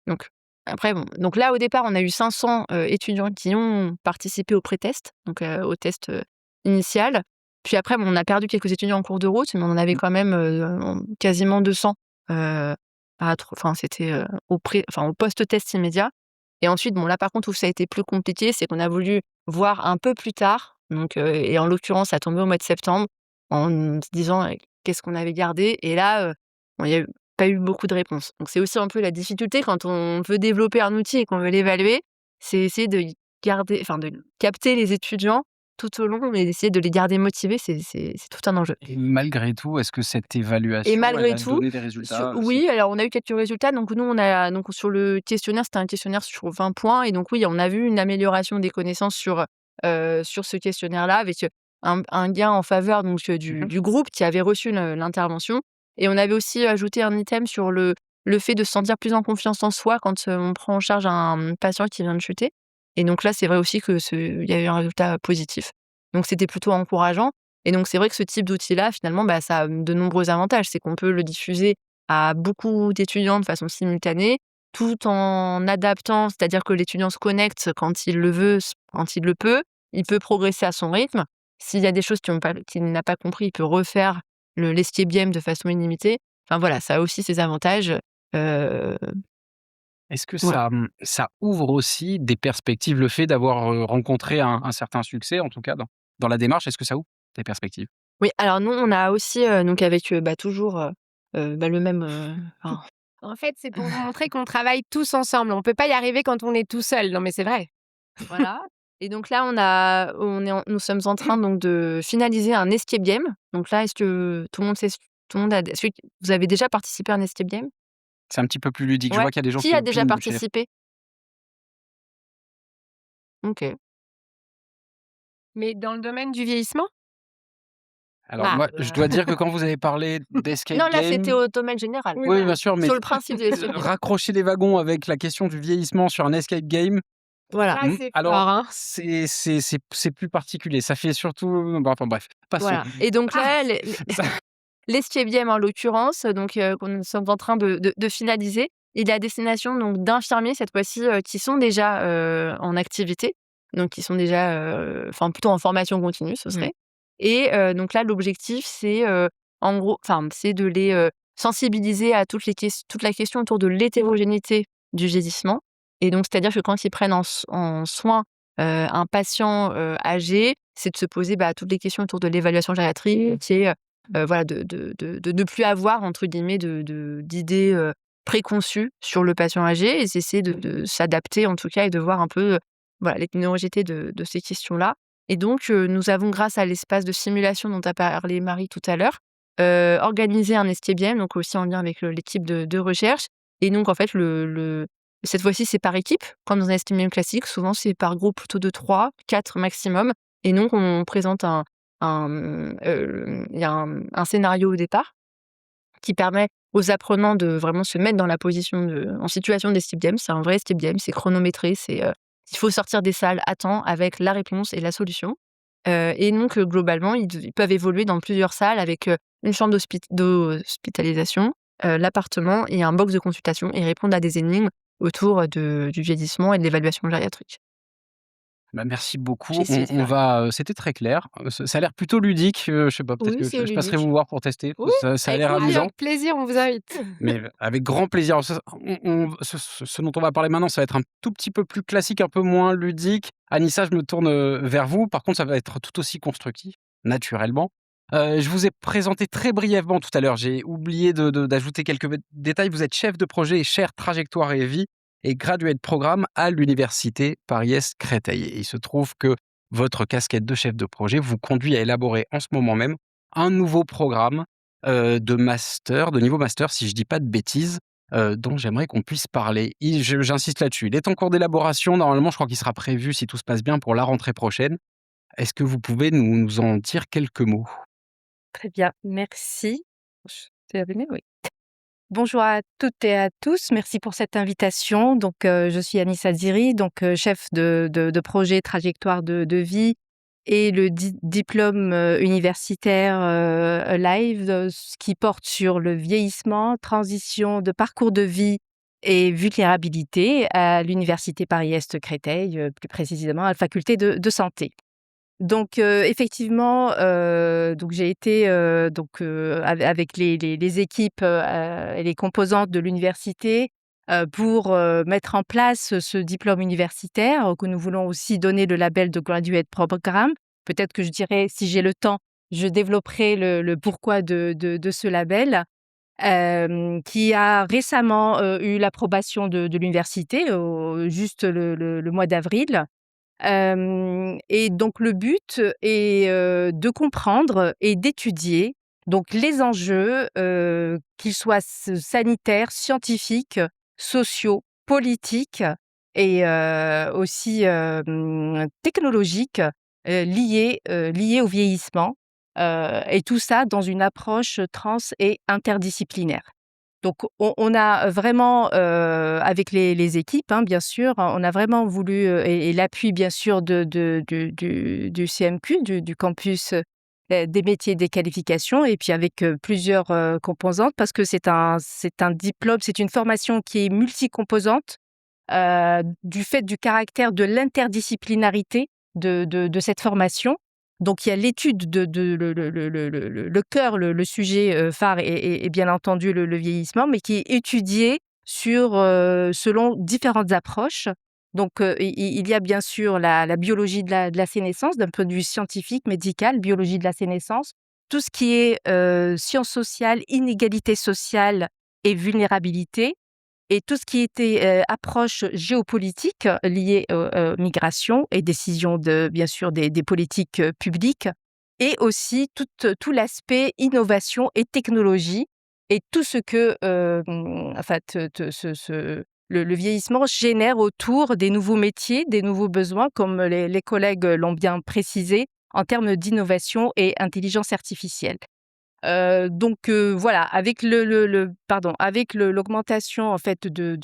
Donc, après, bon, donc là, au départ, on a eu 500 étudiants qui ont participé au pré-test, donc au test initial. Puis après, bon, on a perdu quelques étudiants en cours de route, mais on en avait quand même quasiment 200. C'était au post-test immédiat. Et ensuite, bon, là, par contre, où ça a été plus compliqué, c'est qu'on a voulu voir un peu plus tard. Donc, et en l'occurrence, ça tombait au mois de septembre, en se disant qu'est-ce qu'on avait gardé. Et là, bon, il n'y a pas eu beaucoup de réponses. Donc, c'est aussi un peu la difficulté quand on veut développer un outil et qu'on veut l'évaluer, c'est essayer de capter les étudiants tout au long et d'essayer de les garder motivés. C'est tout un enjeu. Et malgré tout, est-ce que cette Et évaluation, elle malgré a tout, donné des résultats, oui, alors on a eu quelques résultats. Donc nous, sur le questionnaire, c'était un questionnaire sur 20 points. Et donc oui, on a vu une amélioration des connaissances sur ce questionnaire-là, avec un gain en faveur donc Mmh. du groupe qui avait reçu l'intervention. Et on avait aussi ajouté un item sur le fait de se sentir plus en confiance en soi quand on prend en charge un patient qui vient de chuter. Et donc là, c'est vrai aussi il y a eu un résultat positif. Donc c'était plutôt encourageant. Et donc c'est vrai que ce type d'outil-là, finalement, ça a de nombreux avantages. C'est qu'on peut le diffuser à beaucoup d'étudiants de façon simultanée, tout en adaptant, c'est-à-dire que l'étudiant se connecte quand il le veut, quand il le peut. Il peut progresser à son rythme. S'il y a des choses qu'il n'a pas compris, il peut refaire l'escape game de façon illimitée. Enfin voilà, ça a aussi ses avantages. Heu, Est-ce que voilà. ça ouvre aussi des perspectives, le fait d'avoir, rencontré un certain succès, en tout cas dans la démarche, est-ce que ça ouvre des perspectives? Oui, alors nous, on a aussi, donc avec, toujours, le même, En fait, c'est pour vous montrer qu'on travaille tous ensemble. On peut pas y arriver quand on est tout seul. Non, mais c'est vrai. voilà. Et donc là, nous sommes en train donc de finaliser un escape game. Donc là, est-ce que tout le monde est-ce que vous avez déjà participé à un escape game? C'est un petit peu plus ludique. Je Ouais. vois qu'il y a des gens Qui qui a déjà opinent chez les participé? OK. Mais dans le domaine du vieillissement? Alors Ah, moi, je dois dire que quand vous avez parlé d'escape Non, là, c'était game, au domaine général. oui, oui, voilà. bien sûr, mais Sur le principe de l'escape game. raccrocher les wagons avec la question du vieillissement sur un escape game, Voilà, Là, c'est alors fort, hein. c'est plus particulier. Ça fait surtout bon, enfin bref, passons. voilà. Et donc Ah! là, Ça l'escape game, en l'occurrence, donc qu'on nous sommes en train de finaliser, il est à destination donc d'infirmiers cette fois-ci, qui sont déjà, en activité, donc qui sont déjà, enfin plutôt en formation continue, ce Mmh. serait. Et donc là, l'objectif, c'est, en gros, enfin, c'est de les, sensibiliser à toute la question autour de l'hétérogénéité du vieillissement. Et donc, c'est-à-dire que quand ils prennent en soin, un patient, âgé, c'est de se poser, bah, toutes les questions autour de l'évaluation gériatrique et voilà, de ne plus avoir entre guillemets d'idées, préconçues sur le patient âgé, et d'essayer de s'adapter en tout cas, et de voir un peu, voilà, l'hétérogénéité de ces questions-là. Et donc nous avons, grâce à l'espace de simulation dont a parlé Marie tout à l'heure, organisé un escape game, donc aussi en lien avec, l'équipe de recherche. Et donc en fait cette fois-ci, c'est par équipe, comme dans un escape game classique. Souvent, c'est par groupe plutôt de 3, 4 maximum. Et donc on présente il y a un scénario au départ qui permet aux apprenants de vraiment se mettre dans la position en situation d'escape game. C'est un vrai escape game, c'est chronométré, il faut sortir des salles à temps avec la réponse et la solution. Et donc globalement, ils peuvent évoluer dans plusieurs salles avec, une chambre d'hospitalisation, l'appartement et un box de consultation, et répondre à des énigmes autour du vieillissement et de l'évaluation gériatrique. bah, merci J'ai beaucoup. essayé de On faire. va, c'était très clair, ça a l'air plutôt ludique, je sais pas, peut-être Oui, que c'est je passerai vous ludique. voir pour tester. Oui, Ça a avec l'air plaisir. amusant. Avec plaisir, on vous invite. Mais avec grand plaisir. Alors ça, ce dont on va parler maintenant, ça va être un tout petit peu plus classique, un peu moins ludique. Anissa, je me tourne, vers vous. Par contre, ça va être tout aussi constructif, naturellement. Je vous ai présenté très brièvement tout à l'heure, j'ai oublié d'ajouter quelques détails. Vous êtes chef de projet et chaire trajectoire et vie et gradué de programme à l'université Paris-Est Créteil. Et il se trouve que votre casquette de chef de projet vous conduit à élaborer en ce moment même un nouveau programme de master, de niveau master, si je dis pas de bêtises, dont j'aimerais qu'on puisse parler. J'insiste là-dessus. Il est en cours d'élaboration. Normalement, je crois qu'il sera prévu, si tout se passe bien, pour la rentrée prochaine. Est-ce que vous pouvez nous en dire quelques mots? Très bien, merci. C'est terminé, oui. Bonjour à toutes et à tous, merci pour cette invitation. Donc, je suis Anissa Ziri, donc chef de projet trajectoire de vie et le diplôme universitaire live, ce qui porte sur le vieillissement, transition de parcours de vie et vulnérabilité à l'université Paris-Est Créteil, plus précisément à la faculté de santé. Donc effectivement, donc j'ai été, avec les équipes, et les composantes de l'université, pour, mettre en place ce diplôme universitaire, que nous voulons aussi donner le label de Graduate Programme. Peut-être que je dirais, si j'ai le temps, je développerai le pourquoi de ce label, qui a récemment, eu l'approbation de l'université, juste le mois d'avril. Et donc le but est, de comprendre et d'étudier donc les enjeux, qu'ils soient sanitaires, scientifiques, sociaux, politiques et aussi, technologiques, liés au vieillissement, et tout ça dans une approche trans et interdisciplinaire. Donc on a vraiment, avec les équipes, hein, bien sûr, on a vraiment voulu, et l'appui bien sûr du CMQ, du campus, des métiers et des qualifications, et puis avec, plusieurs, composantes, parce que c'est un diplôme, c'est une formation qui est multicomposante, du fait du caractère de l'interdisciplinarité de cette formation. Donc il y a l'étude de le cœur, le sujet, phare est bien entendu le vieillissement, mais qui est étudié selon différentes approches. Donc il y a bien sûr la biologie de la sénescence, d'un point de vue scientifique, médical, biologie de la sénescence. Tout ce qui est, sciences sociales, inégalité sociale et vulnérabilité, et tout ce qui était, approche géopolitique liée aux migrations et décisions bien sûr des politiques, publiques, et aussi tout l'aspect innovation et technologie, et tout ce que, enfin te ce le vieillissement génère autour des nouveaux métiers, des nouveaux besoins, comme les collègues l'ont bien précisé, en termes d'innovation et intelligence artificielle. Voilà, avec l'augmentation en fait du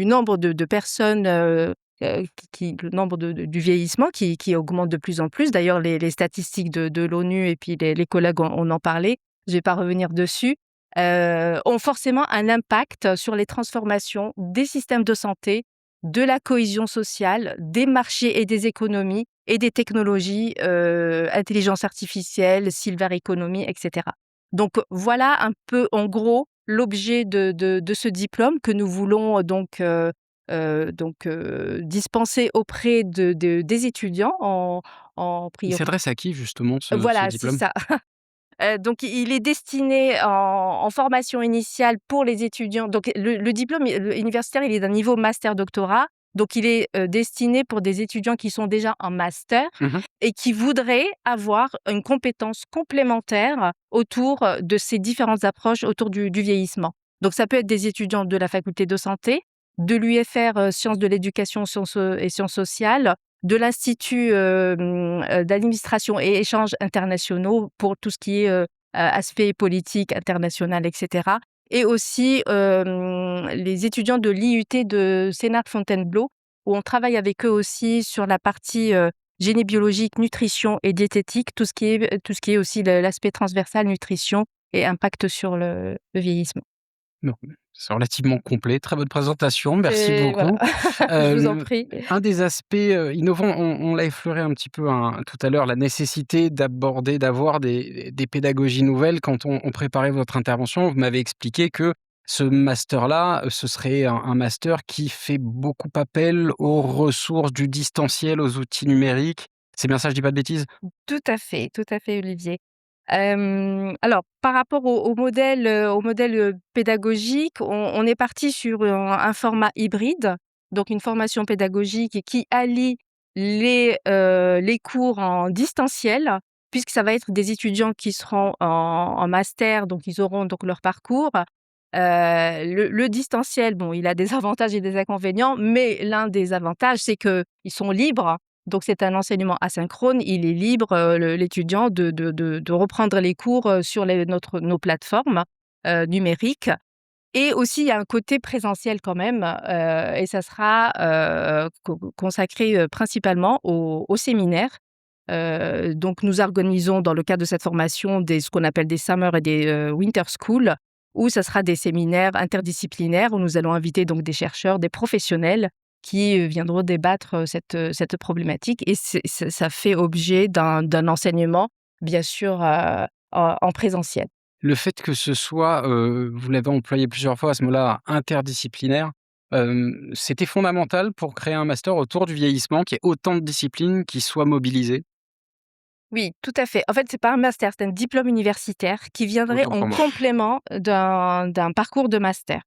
nombre de personnes, le nombre du vieillissement qui augmente de plus en plus. D'ailleurs, les statistiques de l'ONU et puis les collègues on en parlait, je vais pas revenir dessus, ont forcément un impact sur les transformations des systèmes de santé, de la cohésion sociale, des marchés et des économies et des technologies, intelligence artificielle, silver economy, et cetera. Donc voilà un peu, en gros, l'objet de ce diplôme que nous voulons dispenser auprès des étudiants en Il priorité. s'adresse à qui justement ce Voilà, c'est diplôme? ça. Donc il est destiné en formation initiale pour les étudiants. Donc le diplôme universitaire, il est d'un niveau master-doctorat. Donc il est, destiné pour des étudiants qui sont déjà en master Mmh. et qui voudraient avoir une compétence complémentaire autour, de ces différentes approches autour du vieillissement. Donc ça peut être des étudiants de la faculté de santé, de l'UFR, sciences de l'éducation, sciences, et sciences sociales, de l'Institut, d'administration et échanges internationaux pour tout ce qui est, aspect politique international, et cetera. Et aussi, les étudiants de l'IUT de Sénart-Fontainebleau, où on travaille avec eux aussi sur la partie, génie biologique, nutrition et diététique, tout ce qui est aussi l'aspect transversal nutrition et impact sur le vieillissement. Non, c'est relativement complet. Très bonne présentation, merci Et voilà, beaucoup. je vous en Le prie. un des aspects, innovants, on l'a effleuré un petit peu, hein, tout à l'heure, la nécessité d'avoir des pédagogies nouvelles. Quand on préparait votre intervention, vous m'avez expliqué que ce master-là, ce serait un master qui fait beaucoup appel aux ressources du distanciel, aux outils numériques. C'est bien ça, je dis pas de bêtises? Tout à fait, Olivier. Alors par rapport au modèle pédagogique, on est parti sur un format hybride, donc une formation pédagogique qui allie les cours en distanciel, puisque ça va être des étudiants qui seront en master, donc ils auront donc leur parcours. Le distanciel, bon, il a des avantages et des inconvénients, mais l'un des avantages, c'est qu'ils sont libres. Donc c'est un enseignement asynchrone, il est libre, l'étudiant de reprendre les cours, sur nos plateformes, numériques. Et aussi il y a un côté présentiel quand même, et ça sera, consacré, principalement aux séminaires. Donc nous organisons dans le cadre de cette formation ce qu'on appelle des summer et des, winter school, où ça sera des séminaires interdisciplinaires où nous allons inviter donc des chercheurs, des professionnels qui, viendront débattre, cette problématique, et ça fait objet d'un enseignement bien sûr, en présentiel. Le fait que ce soit, vous l'avez employé plusieurs fois ce mot-là, interdisciplinaire, c'était fondamental pour créer un master autour du vieillissement, qu'il y ait autant de disciplines qui soient mobilisées? Oui, tout à fait. En fait, c'est pas un master, c'est un diplôme universitaire qui viendrait Autant en pour moi. complément d'un parcours de master.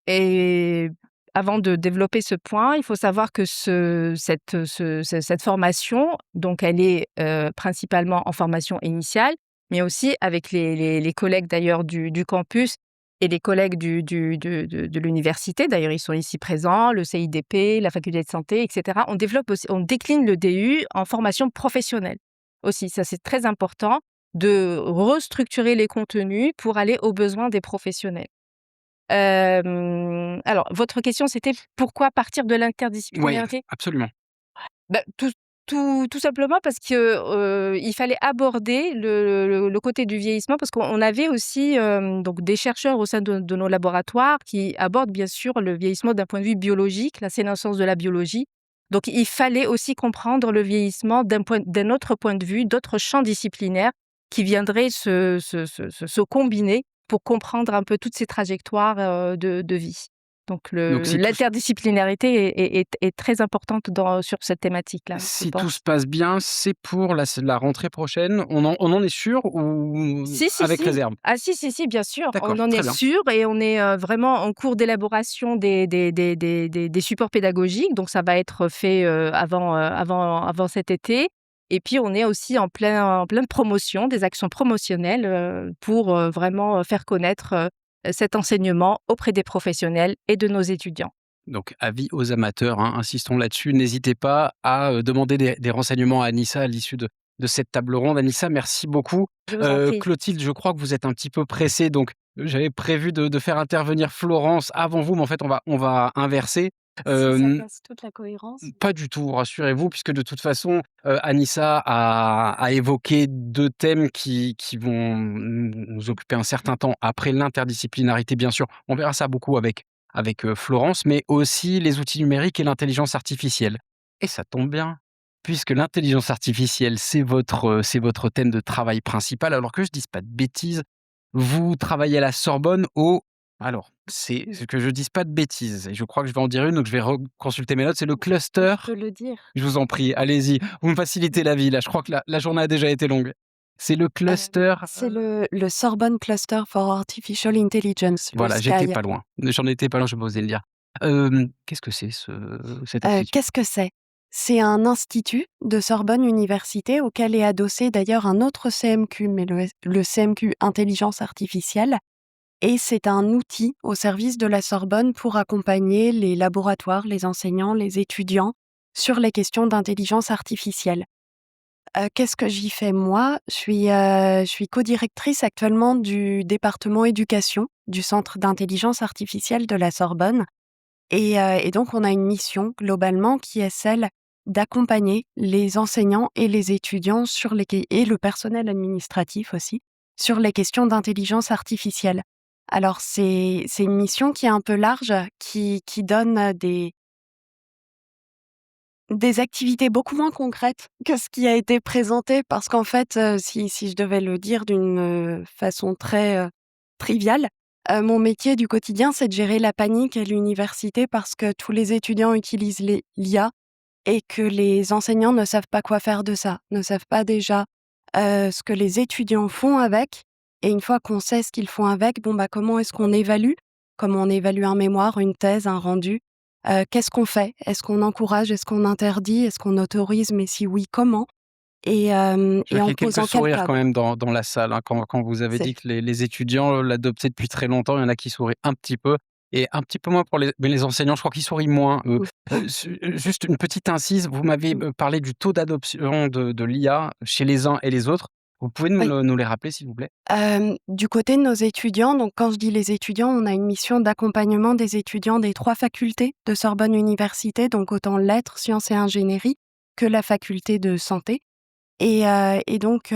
Et avant de développer ce point, il faut savoir que cette formation, donc elle est, principalement en formation initiale, mais aussi avec les collègues d'ailleurs du campus et les collègues de l'université. D'ailleurs, ils sont ici présents, le CIDP, la faculté de santé, et cetera. On décline le DU en formation professionnelle aussi. Ça, c'est très important de restructurer les contenus pour aller aux besoins des professionnels. Alors votre question, c'était pourquoi partir de Oui, l'interdisciplinarité? absolument. Bah, tout simplement parce que, il fallait aborder le côté du vieillissement, parce qu'on avait aussi, donc des chercheurs au sein de nos laboratoires qui abordent bien sûr le vieillissement d'un point de vue biologique, la sénescence de la biologie. Donc il fallait aussi comprendre le vieillissement d'un autre point de vue, d'autres champs disciplinaires qui viendraient se combiner pour comprendre un peu toutes ces trajectoires, de vie. Donc Donc l'interdisciplinarité est très importante sur cette thématique-là, je si tout se pense. passe bien, c'est pour la rentrée prochaine? On en est sûr ou Si, si, avec si. réserve? Ah si, si, si, bien sûr, D'accord, on en très est bien. sûr, et on est, vraiment en cours d'élaboration des supports pédagogiques, donc ça va être fait, avant cet été. Et puis on est aussi en pleine promotion, des actions promotionnelles, pour, vraiment, faire connaître, cet enseignement auprès des professionnels et de nos étudiants. Donc, avis aux amateurs, hein, insistons là-dessus. N'hésitez pas à demander des renseignements à Anissa à l'issue de cette table ronde. Anissa, merci beaucoup. Je vous en prie. Clotilde, je crois que vous êtes un petit peu pressée, donc j'avais prévu de faire intervenir Florence avant vous, mais en fait, on va inverser. Si ça Euh, casse toute la cohérence. Pas du tout, rassurez-vous, puisque de toute façon, Anissa a évoqué 2 thèmes qui vont nous occuper un certain temps après l'interdisciplinarité, bien sûr. On verra ça beaucoup avec Florence, mais aussi les outils numériques et l'intelligence artificielle. Et ça tombe bien, puisque l'intelligence artificielle, c'est votre thème de travail principal. Alors que je dise pas de bêtises, vous travaillez à la Sorbonne c'est que je dise pas de bêtises et je crois que je vais en dire une, donc je vais reconsulter mes notes. C'est le cluster. Je peux le dire. Je vous en prie, allez-y, vous me facilitez la vie là, je crois que la journée a déjà été longue. C'est le cluster, C'est le Sorbonne Cluster for Artificial Intelligence, le voilà, j'étais SCAI. pas loin. J'en étais pas loin, je vais pas osé le dire. Qu'est-ce que c'est cet institut? Qu'est-ce que c'est? C'est un institut de Sorbonne Université auquel est adossé d'ailleurs un autre CMQ, mais le CMQ Intelligence Artificielle. Et c'est un outil au service de la Sorbonne pour accompagner les laboratoires, les enseignants, les étudiants sur les questions d'intelligence artificielle. Qu'est-ce que j'y fais moi? Je suis codirectrice actuellement du département éducation du Centre d'intelligence artificielle de la Sorbonne et donc on a une mission globalement qui est celle d'accompagner les enseignants et les étudiants et le personnel administratif aussi, sur les questions d'intelligence artificielle. Alors c'est une mission qui est un peu large, qui donne des activités beaucoup moins concrètes que ce qui a été présenté parce qu'en fait, si je devais le dire d'une, façon très, triviale, mon métier du quotidien, c'est de gérer la panique à l'université parce que tous les étudiants utilisent l'IA et que les enseignants ne savent pas quoi faire de ça, ne savent pas déjà, ce que les étudiants font avec et une fois qu'on sait ce qu'ils font avec, bon, bah, comment est-ce qu'on évalue? Comment on évalue un mémoire, une thèse, un rendu? Qu'est-ce qu'on fait? Est-ce qu'on encourage? Est-ce qu'on interdit? Est-ce qu'on autorise? Mais si oui, comment? Je Et vois en qu'il y a quelques posant quel sourires quand cadre? même dans la salle, hein, quand vous avez C'est dit que les étudiants l'adoptaient depuis très longtemps. Il y en a qui sourient un petit peu et un petit peu moins pour les enseignants, je crois qu'ils sourient moins, eux. oui. Juste une petite incise, vous m'avez, parlé du taux d'adoption de l'IA chez les uns et les autres. Vous pouvez Oui. nous les rappeler, s'il vous plaît? Du côté de nos étudiants, donc quand je dis les étudiants, on a une mission d'accompagnement des étudiants des 3 facultés de Sorbonne Université, donc autant lettres, sciences et ingénierie que la faculté de santé et donc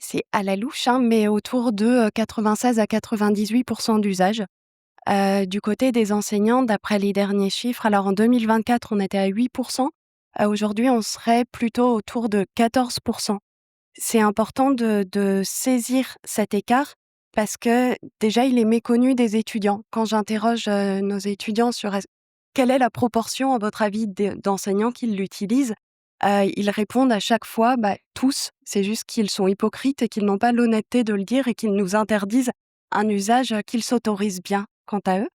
c'est à la louche, hein, mais autour de, 96 à 98% d'usage. Du côté des enseignants, d'après les derniers chiffres, alors en 2024, on était à 8%, aujourd'hui, on serait plutôt autour de 14%. C'est important de saisir cet écart parce que déjà, il est méconnu des étudiants. Quand j'interroge, nos étudiants sur quelle est la proportion, à votre avis, d'enseignants qui l'utilisent? Ils répondent à chaque fois: «Bah, tous». C'est juste qu'ils sont hypocrites et qu'ils n'ont pas l'honnêteté de le dire et qu'ils nous interdisent un usage, qu'ils s'autorisent bien quant à eux.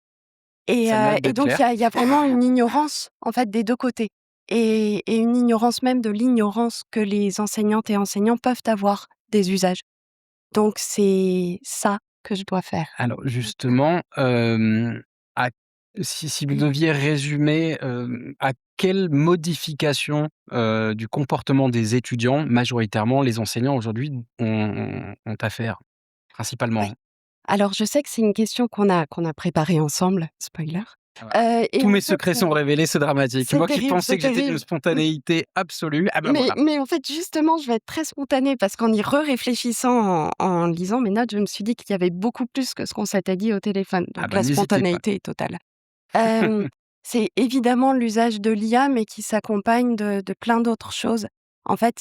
Et Ça a le mérite et d'être donc clair. il y a vraiment une ignorance, en fait, des 2 côtés et une ignorance même de l'ignorance que les enseignantes et enseignants peuvent avoir des usages. Donc c'est ça que je dois faire. Alors justement, à si vous deviez résumer, à quelle modification, du comportement des étudiants, majoritairement les enseignants aujourd'hui ont affaire? Ouais. Principalement. Alors je sais que c'est une question qu'on a préparée ensemble, spoiler. Ah voilà. Et Tous en mes fait, secrets sont révélés, c'est dramatique. c'est Moi qui terrible, pensais c'est que j'étais d'une terrible. spontanéité absolue, ah bah voilà. Mais en fait, justement, je vais être très spontanée parce qu'en y réfléchissant en lisant mes notes, je me suis dit qu'il y avait beaucoup plus que ce qu'on s'était dit au téléphone. Ah Donc bah la n'hésitez pas. spontanéité est totale. Hem, c'est évidemment l'usage de l'IA, mais qui s'accompagne de plein d'autres choses. En fait,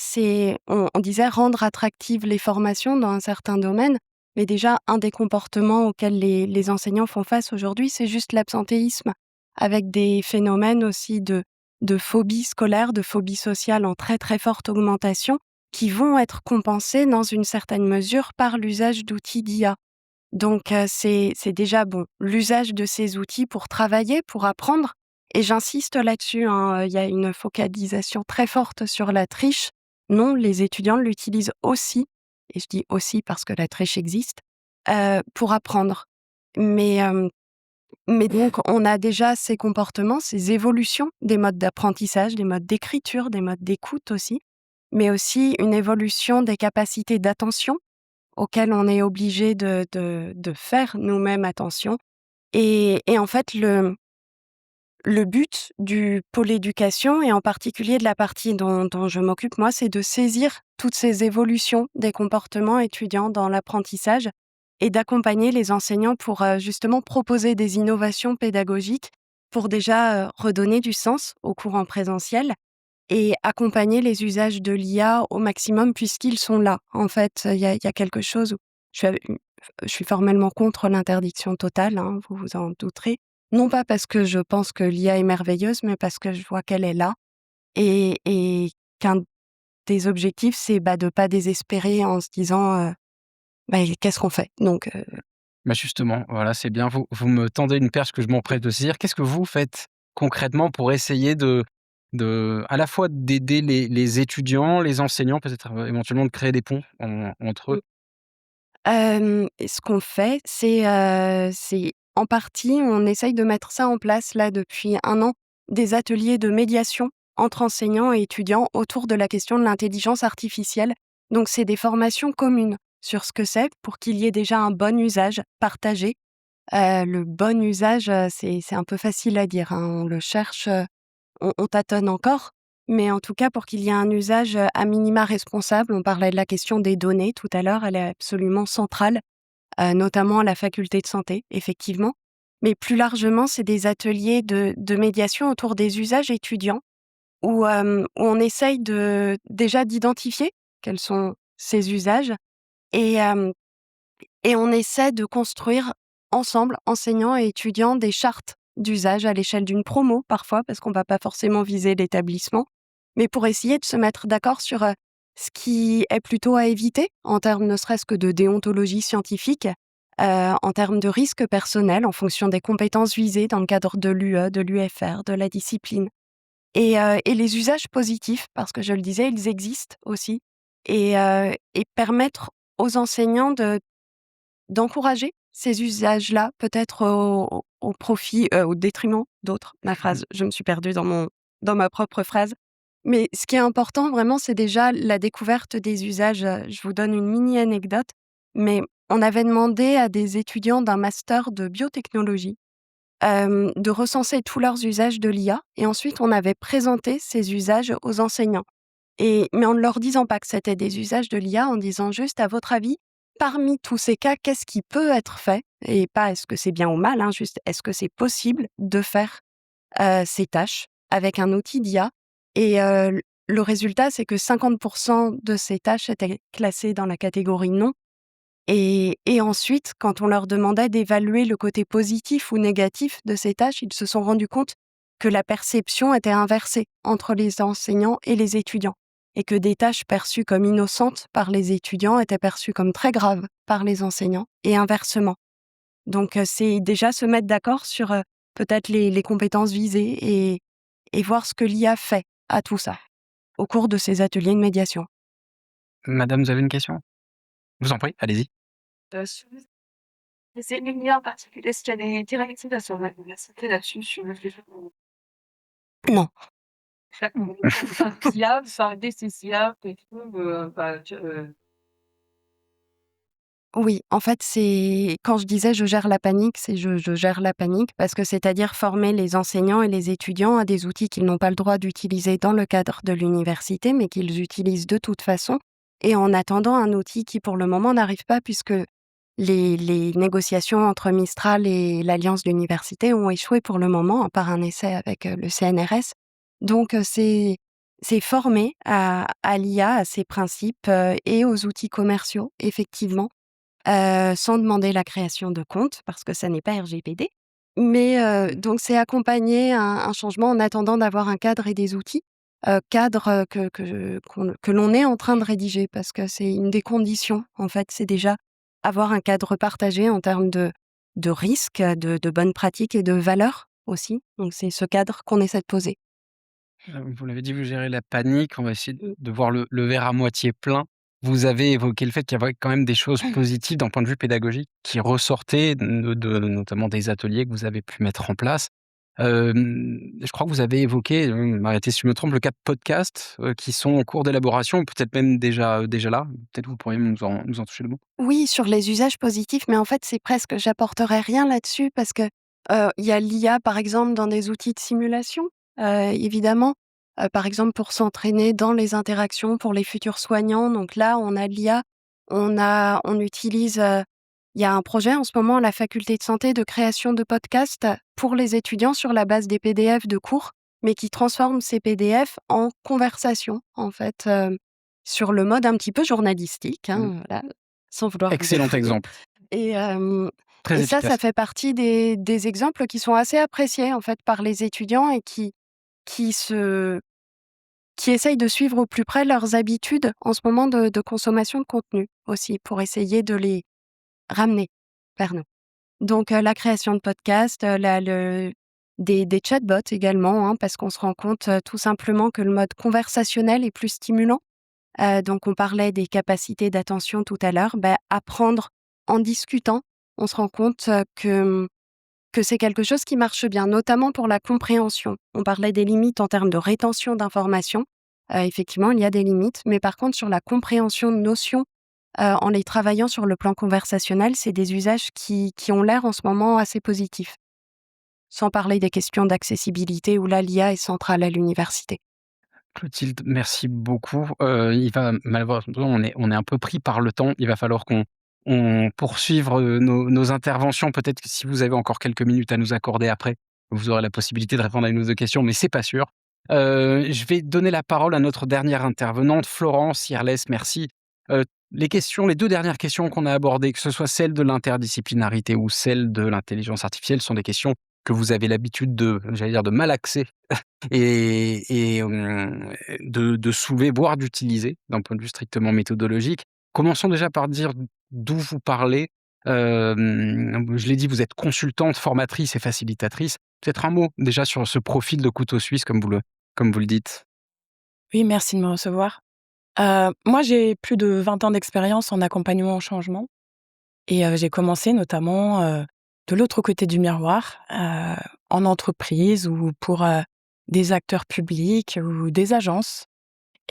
on disait rendre attractives les formations dans un certain domaine, mais déjà un des comportements auxquels les enseignants font face aujourd'hui, c'est juste l'absentéisme, avec des phénomènes aussi de phobie scolaire, de phobie sociale en très, très forte augmentation, qui vont être compensés dans une certaine mesure par l'usage d'outils d'IA. Donc c'est déjà bon, l'usage de ces outils pour travailler, pour apprendre et j'insiste là-dessus, hein, il y a une focalisation très forte sur la triche. Non, les étudiants l'utilisent aussi et je dis aussi parce que la triche existe, pour apprendre. Mais, mais donc on a déjà ces comportements, ces évolutions des modes d'apprentissage, des modes d'écriture, des modes d'écoute aussi, mais aussi une évolution des capacités d'attention auxquelles on est obligé de faire nous-mêmes attention. Et en fait, le but du pôle éducation, et en particulier de la partie dont je m'occupe moi, c'est de saisir toutes ces évolutions des comportements étudiants dans l'apprentissage et d'accompagner les enseignants pour justement proposer des innovations pédagogiques pour déjà redonner du sens aux cours en présentiel et accompagner les usages de l'IA au maximum puisqu'ils sont là. En fait, il y a quelque chose où je suis, je suis formellement contre l'interdiction totale, hein, vous vous en douterez. Non pas parce que je pense que l'IA est merveilleuse, mais parce que je vois qu'elle est là et qu'un des objectifs, c'est de ne pas désespérer en se disant qu'est-ce qu'on fait. Donc, Bah, justement, voilà, c'est bien. Vous me tendez une perche que je m'empresse de saisir. Qu'est-ce que vous faites concrètement pour essayer à la fois d'aider les étudiants, les enseignants, peut-être éventuellement de créer des ponts entre eux? Et ce qu'on fait, c'est en partie, on essaye de mettre ça en place là depuis 1 an, des ateliers de médiation entre enseignants et étudiants autour de la question de l'intelligence artificielle. Donc c'est des formations communes sur ce que c'est pour qu'il y ait déjà un bon usage partagé. Le bon usage, c'est un peu facile à dire, hein, on le cherche, on tâtonne encore, mais en tout cas pour qu'il y ait un usage, à minima responsable. On parlait de la question des données tout à l'heure, elle est absolument centrale, notamment à la faculté de santé, effectivement. Mais plus largement, c'est des ateliers de médiation autour des usages étudiants où on essaye déjà d'identifier quels sont ces usages et hem et on essaie de construire ensemble, enseignants et étudiants, des chartes d'usage à l'échelle d'une promo parfois, parce qu'on va pas forcément viser l'établissement, mais pour essayer de se mettre d'accord sur, ce qui est plutôt à éviter en termes ne serait-ce que de déontologie scientifique, en termes de risques personnels en fonction des compétences visées dans le cadre de l'UE, de l'UFR, de la discipline et les usages positifs, parce que je le disais, ils existent aussi et permettre aux enseignants d'encourager ces usages-là, peut-être au profit, au détriment d'autres. Ma phrase, je me suis perdue dans ma propre phrase. Mais ce qui est important vraiment, c'est déjà la découverte des usages. Je vous donne une mini anecdote, mais on avait demandé à des étudiants d'un master de biotechnologie, de recenser tous leurs usages de l'IA et ensuite on avait présenté ces usages aux enseignants. Mais en ne leur disant pas que c'était des usages de l'IA, en disant juste: «À votre avis, parmi tous ces cas, qu'est-ce qui peut être fait?» et pas est-ce que c'est bien ou mal, hein, juste est-ce que c'est possible de faire, ces tâches avec un outil d'IA? Et le résultat, c'est que 50 de ces tâches étaient classées dans la catégorie non et ensuite, quand on leur demandait d'évaluer le côté positif ou négatif de ces tâches, ils se sont rendus compte que la perception était inversée entre les enseignants et les étudiants et que des tâches perçues comme innocentes par les étudiants étaient perçues comme très graves par les enseignants et inversement. Donc c'est déjà se mettre d'accord sur, peut-être les compétences visées et voir ce que l'IA fait à tout ça, au cours de ces ateliers de médiation. Madame, vous avez une question? Je vous en prie, allez-y. Sur ces milieux en particulier, est-ce qu'il y a des directives à sur l'université là-dessus, sur le fait Non. qu'il y a, enfin, des CCA, et tout, Oui, en fait, c'est quand je disais: «Je gère la panique», c'est je gère la panique parce que c'est-à-dire former les enseignants et les étudiants à des outils qu'ils n'ont pas le droit d'utiliser dans le cadre de l'université, mais qu'ils utilisent de toute façon et en attendant un outil qui, pour le moment, n'arrive pas puisque les négociations entre Mistral et l'Alliance d'universités ont échoué pour le moment, à part un essai avec, le CNRS. Donc c'est former à l'IA, à ses principes, et aux outils commerciaux, effectivement. Sans demander la création de compte parce que ça n'est pas RGPD. Mais donc c'est accompagner un changement en attendant d'avoir un cadre et des outils, cadre, que l'on est en train de rédiger parce que c'est une des conditions, en fait, c'est déjà avoir un cadre partagé en termes de risques, de bonnes pratiques et de valeurs aussi. Donc c'est ce cadre qu'on essaie de poser. Vous l'avez dit, vous gérez la panique, on va essayer Mmh. de voir le verre à moitié plein. vous avez évoqué le fait qu'il y avait quand même des choses positives d'un point de vue pédagogique qui ressortaient notamment des ateliers que vous avez pu mettre en place. Je crois que vous avez évoqué, m'arrêtez si je me trompe, le cas de podcasts, qui sont en cours d'élaboration, peut-être même déjà là. Peut-être vous pourriez nous en toucher le mot? Oui, sur les usages positifs, mais en fait, c'est presque j'apporterai rien là-dessus parce que, il y a l'IA, par exemple, dans des outils de simulation, évidemment, par exemple, pour s'entraîner dans les interactions pour les futurs soignants. Donc là, on a l'IA, on utilise, il y a un projet en ce moment à la faculté de santé de création de podcasts pour les étudiants sur la base des PDF de cours, mais qui transforme ces PDF en conversation, en fait, sur le mode un petit peu journalistique, Mmh. hein, voilà, sans vouloir vous Excellent effrayer. exemple, Et, hem très et ça efficace. fait partie des exemples qui sont assez appréciés, en fait, par les étudiants et qui se qui essayent de suivre au plus près leurs habitudes en ce moment de consommation de contenu aussi, pour essayer de les ramener vers nous. Donc, la création de podcasts, la le des chatbots également, hein, parce qu'on se rend compte, tout simplement que le mode conversationnel est plus stimulant. Donc on parlait des capacités d'attention tout à l'heure. Apprendre en discutant, on se rend compte, que c'est quelque chose qui marche bien, notamment pour la compréhension. On parlait des limites en termes de rétention d'informations. Effectivement, il y a des limites, mais par contre sur la compréhension de notions, en les travaillant sur le plan conversationnel, c'est des usages qui ont l'air en ce moment assez positifs. Sans parler des questions d'accessibilité où là, l'IA est centrale à l'université. Clotilde, merci beaucoup. Il va malheureusement, on est un peu pris par le temps. Il va falloir qu'on poursuive, nos interventions. Peut-être que si vous avez encore quelques minutes à nous accorder après, vous aurez la possibilité de répondre à 1 ou 2 questions, mais c'est pas sûr. Je vais donner la parole à notre dernière intervenante, Florence Irles, merci. Les 2 dernières questions qu'on a abordées, que ce soit celle de l'interdisciplinarité ou celle de l'intelligence artificielle, sont des questions que vous avez l'habitude de, j'allais dire, de malaxer et de soulever, voire d'utiliser d'un point de vue strictement méthodologique. Commençons déjà par dire d'où vous parlez. Je l'ai dit, vous êtes consultante, formatrice et facilitatrice. Peut-être un mot déjà sur ce profil de couteau suisse comme vous le dites? Oui, merci de me recevoir. Moi, j'ai plus de 20 ans d'expérience en accompagnement au changement et j'ai commencé notamment, de l'autre côté du miroir, en entreprise ou pour, des acteurs publics ou des agences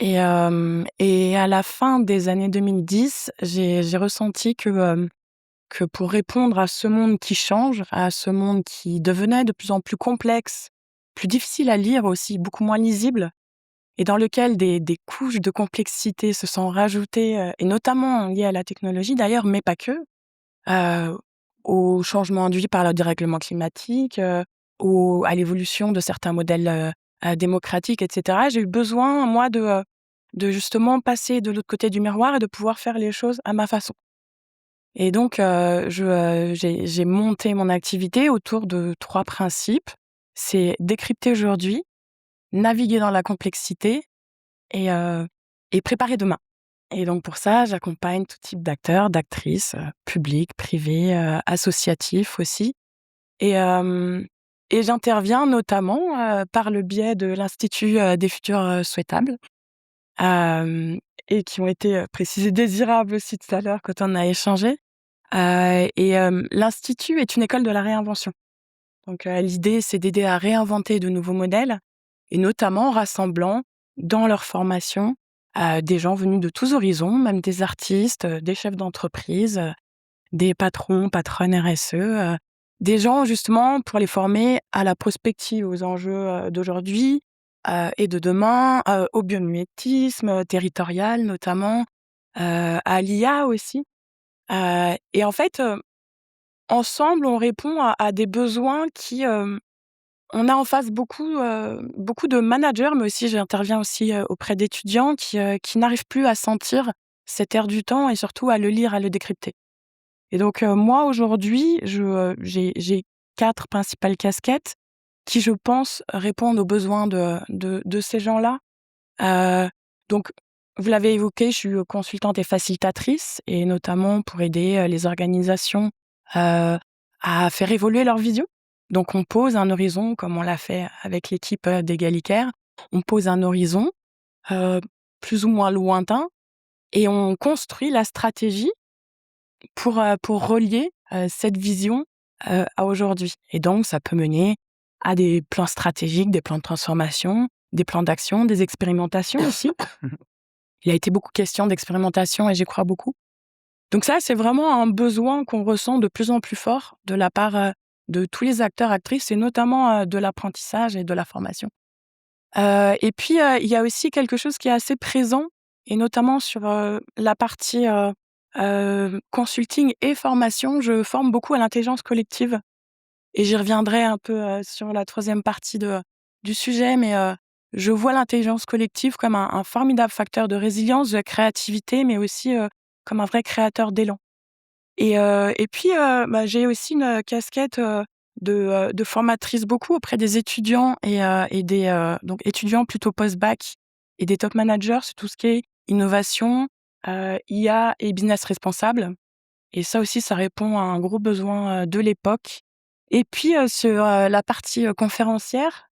et à la fin des années 2010, j'ai ressenti que pour répondre à ce monde qui change, à ce monde qui devenait de plus en plus complexe, plus difficile à lire aussi, beaucoup moins lisible, et dans lequel des couches de complexité se sont rajoutées, et notamment liées à la technologie d'ailleurs, mais pas que, heu, au changement induit par le dérèglement climatique, à l'évolution de certains modèles, démocratiques et cetera. J'ai eu besoin, moi, de justement passer de l'autre côté du miroir et de pouvoir faire les choses à ma façon. Et donc, j'ai monté mon activité autour de 3 principes. C'est décrypter aujourd'hui, naviguer dans la complexité et préparer demain. Et donc pour ça, j'accompagne tout type d'acteurs, d'actrices, publics, privés, associatifs aussi et hem et j'interviens notamment, par le biais de l'Institut, des futurs, souhaitables, hem et qui ont été, précisés désirables aussi tout à l'heure quand on a échangé. L'Institut est une école de la réinvention. Donc l'idée, c'est d'aider à réinventer de nouveaux modèles et notamment en rassemblant dans leur formation, des gens venus de tous horizons, même des artistes, des chefs d'entreprise, des patrons, patronnes RSE, des gens justement pour les former à la prospective, aux enjeux, d'aujourd'hui, et de demain, au biomimétisme, territorial notamment, à l'IA aussi. Et en fait, ensemble, on répond à des besoins qui, on a en face beaucoup de managers, mais aussi j'interviens aussi, auprès d'étudiants qui n'arrivent plus à sentir cet air du temps et surtout à le lire, à le décrypter. Et donc, moi aujourd'hui, j'ai 4 principales casquettes qui, je pense, répondent aux besoins de ces gens-là. Heu, donc vous l'avez évoqué, je suis, consultante et facilitatrice et notamment pour aider, les organisations, à faire évoluer leur vision. Donc on pose un horizon comme on l'a fait avec l'équipe, d'Égalicaire. On pose un horizon, heu, plus ou moins lointain et on construit la stratégie pour relier, cette vision, à aujourd'hui. Et donc ça peut mener à des plans stratégiques, des plans de transformation, des plans d'action, des expérimentations aussi. Il a été beaucoup question d'expérimentation et j'y crois beaucoup. Donc ça, c'est vraiment un besoin qu'on ressent de plus en plus fort de la part, de tous les acteurs, actrices et notamment, de l'apprentissage et de la formation. Et puis, il y a aussi quelque chose qui est assez présent et notamment sur, la partie, consulting et formation. Je forme beaucoup à l'intelligence collective et j'y reviendrai un peu, sur la troisième partie du sujet, mais, je vois l'intelligence collective comme un formidable facteur de résilience, de créativité, mais aussi, comme un vrai créateur d'élan. Et puis, j'ai aussi une casquette, de formatrice beaucoup auprès des étudiants et des, donc étudiants plutôt post-bac et des top managers sur tout ce qui est innovation, IA et business responsable. Et ça aussi, ça répond à un gros besoin, de l'époque. Et puis, sur, la partie, conférencière,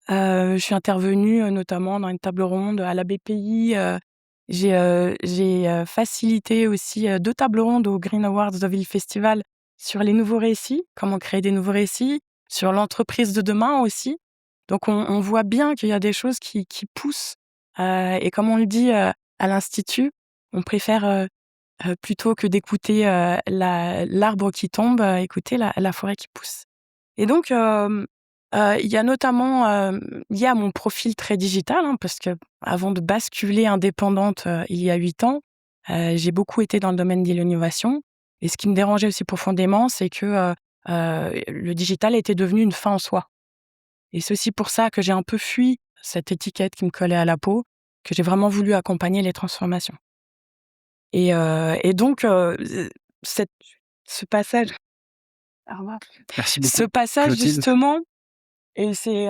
je suis intervenue, notamment dans une table ronde à la BPI. J'ai facilité aussi, 2 tables rondes au Green Awards Deauville Festival sur les nouveaux récits, comment créer des nouveaux récits, sur l'entreprise de demain aussi. Donc on voit bien qu'il y a des choses qui poussent, et comme on le dit, à l'institut, on préfère, plutôt que d'écouter, l'arbre qui tombe, écouter la forêt qui pousse. Et donc, il y a notamment, lié à mon profil très digital, hein, parce qu'avant de basculer indépendante, il y a 8 ans, j'ai beaucoup été dans le domaine de l'innovation. Et ce qui me dérangeait aussi profondément, c'est que, le digital était devenu une fin en soi. Et c'est aussi pour ça que j'ai un peu fui cette étiquette qui me collait à la peau, que j'ai vraiment voulu accompagner les transformations. Et donc, cette ce passage au revoir. Merci Ce beaucoup, passage Clotilde. justement et c'est,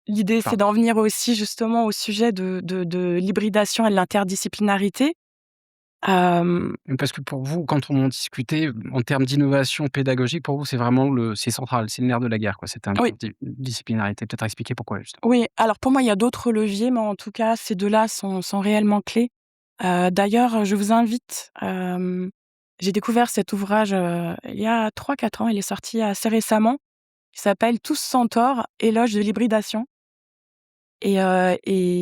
l'idée, c'est Pardon. d'en venir aussi justement au sujet de l'hybridation et de l'interdisciplinarité. Parce que pour vous, quand on en discutait, en termes d'innovation pédagogique, pour vous, c'est vraiment c'est central, c'est le nerf de la guerre, quoi, cette Oui, interdisciplinarité. Peut-être expliquer pourquoi, justement? oui, alors pour moi, il y a d'autres leviers, mais en tout cas, ces 2-là sont réellement clés. D'ailleurs, je vous invite, j'ai découvert cet ouvrage, il y a 3-4 ans, il est sorti assez récemment, qui s'appelle Tous centaures, éloge de l'hybridation. Et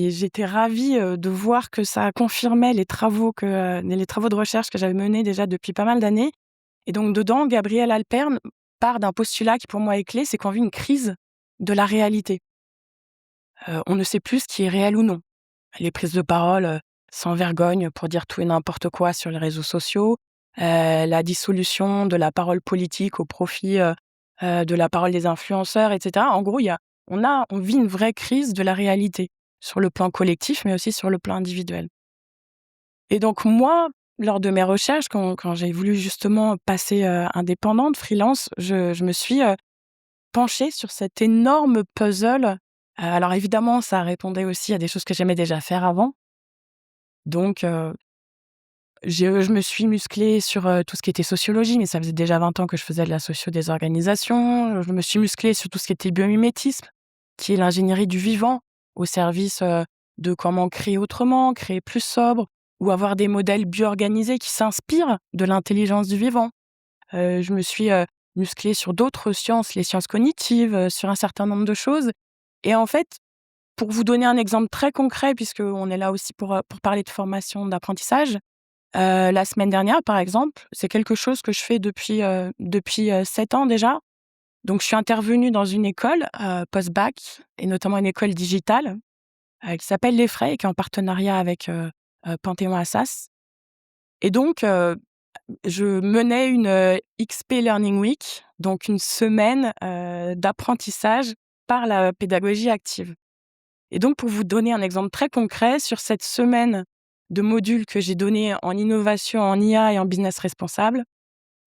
j'étais ravie, de voir que ça confirmait les travaux de recherche que j'avais menés déjà depuis pas mal d'années. Et donc dedans, Gabriel Alpern part d'un postulat qui pour moi est clé, c'est qu'on vit une crise de la réalité. On ne sait plus ce qui est réel ou non. Les prises de parole, sans vergogne pour dire tout et n'importe quoi sur les réseaux sociaux, la dissolution de la parole politique au profit, de la parole des influenceurs et cetera. En gros, on vit une vraie crise de la réalité, sur le plan collectif, mais aussi sur le plan individuel. Et donc moi, lors de mes recherches, quand j'ai voulu justement passer, indépendante, freelance, je me suis, penchée sur cet énorme puzzle. Alors évidemment, ça répondait aussi à des choses que j'aimais déjà faire avant. Donc, je me suis musclée sur, tout ce qui était sociologie, mais ça faisait déjà 20 ans que je faisais de la socio des organisations. Je me suis musclée sur tout ce qui était biomimétisme, qui est l'ingénierie du vivant, au service, de comment créer autrement, créer plus sobre ou avoir des modèles bio-organisés qui s'inspirent de l'intelligence du vivant. Je me suis, musclée sur d'autres sciences, les sciences cognitives, sur un certain nombre de choses. Et en fait, pour vous donner un exemple très concret, puisqu'on est là aussi pour parler de formation, d'apprentissage, la semaine dernière, par exemple, c'est quelque chose que je fais depuis 7 ans déjà. Donc je suis intervenue dans une école, post-bac et notamment une école digitale, qui s'appelle Les Frais et qui est en partenariat avec, Panthéon-Assas. Et donc, je menais une, XP Learning Week, donc une semaine, d'apprentissage par la pédagogie active. Et donc pour vous donner un exemple très concret, sur cette semaine de modules que j'ai donné en innovation, en IA et en business responsable,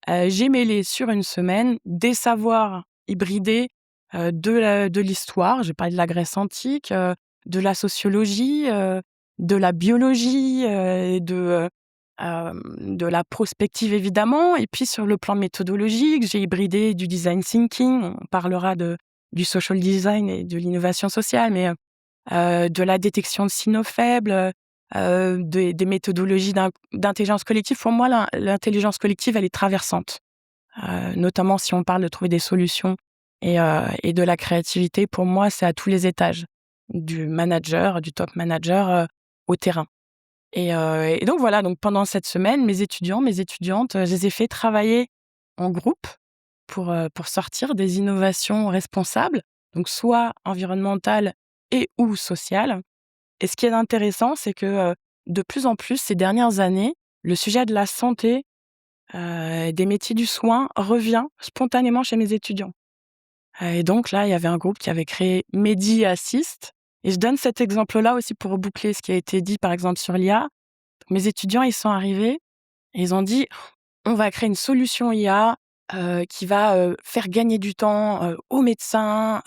j'ai mêlé sur une semaine des savoirs hybridés, de l'histoire, j'ai parlé de la Grèce antique, de la sociologie, de la biologie, de la prospective évidemment. Et puis sur le plan méthodologique, j'ai hybridé du design thinking, on parlera du social design et de l'innovation sociale, mais de la détection de signaux faibles, des méthodologies d'intelligence collective. Pour moi, l'intelligence collective, elle est traversante. Notamment si on parle de trouver des solutions et de la créativité, pour moi, c'est à tous les étages, du manager, du top manager, au terrain. Et donc voilà, donc pendant cette semaine, mes étudiantes, je les ai fait travailler en groupe pour sortir des innovations responsables, donc soit environnementales et ou sociales. Et ce qui est intéressant, c'est que de plus en plus, ces dernières années, le sujet de la santé, des métiers du soin revient spontanément chez mes étudiants. Et donc là, il y avait un groupe qui avait créé Medi Assist. Et je donne cet exemple-là aussi pour reboucler ce qui a été dit, par exemple, sur l'IA. Mes étudiants, ils sont arrivés et ils ont dit: «On va créer une solution IA, qui va, faire gagner du temps, aux médecins,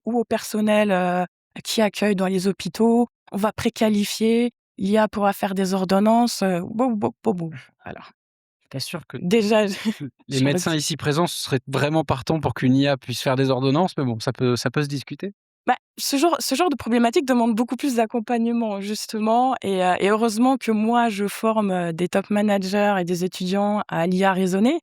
ou au personnel, qui accueille dans les hôpitaux. On va préqualifier, l'IA pourra faire des ordonnances», boum, boum, boum, boum. Alors, Pas sûr que déjà, les je me médecins dis ici présents seraient vraiment partants pour qu'une IA puisse faire des ordonnances, mais bon, ça peut se discuter. bah, ce genre de problématique demande beaucoup plus d'accompagnement justement et heureusement que moi je forme, des top managers et des étudiants à l'IA raisonnée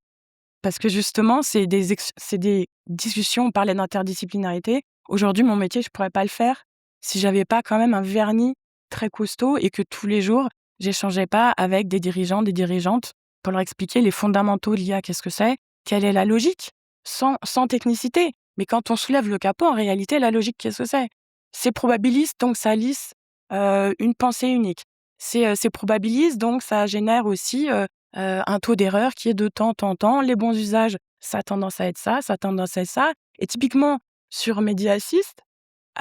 parce que justement c'est des discussions, on parlait d'interdisciplinarité. Aujourd'hui, mon métier, je pourrais pas le faire si j'avais pas quand même un vernis très costaud et que tous les jours, j'échangeais pas avec des dirigeants, des dirigeantes pour leur expliquer les fondamentaux de l'IA, qu'est-ce que c'est, quelle est la logique, sans technicité. Mais quand on soulève le capot, en réalité, la logique, qu'est-ce que c'est? C'est probabiliste, donc ça lisse une pensée unique. C'est probabiliste, donc ça génère aussi un taux d'erreur qui est de temps. Les bons usages, ça a tendance à être ça, ça a tendance à être ça. Et typiquement, sur Media Assist,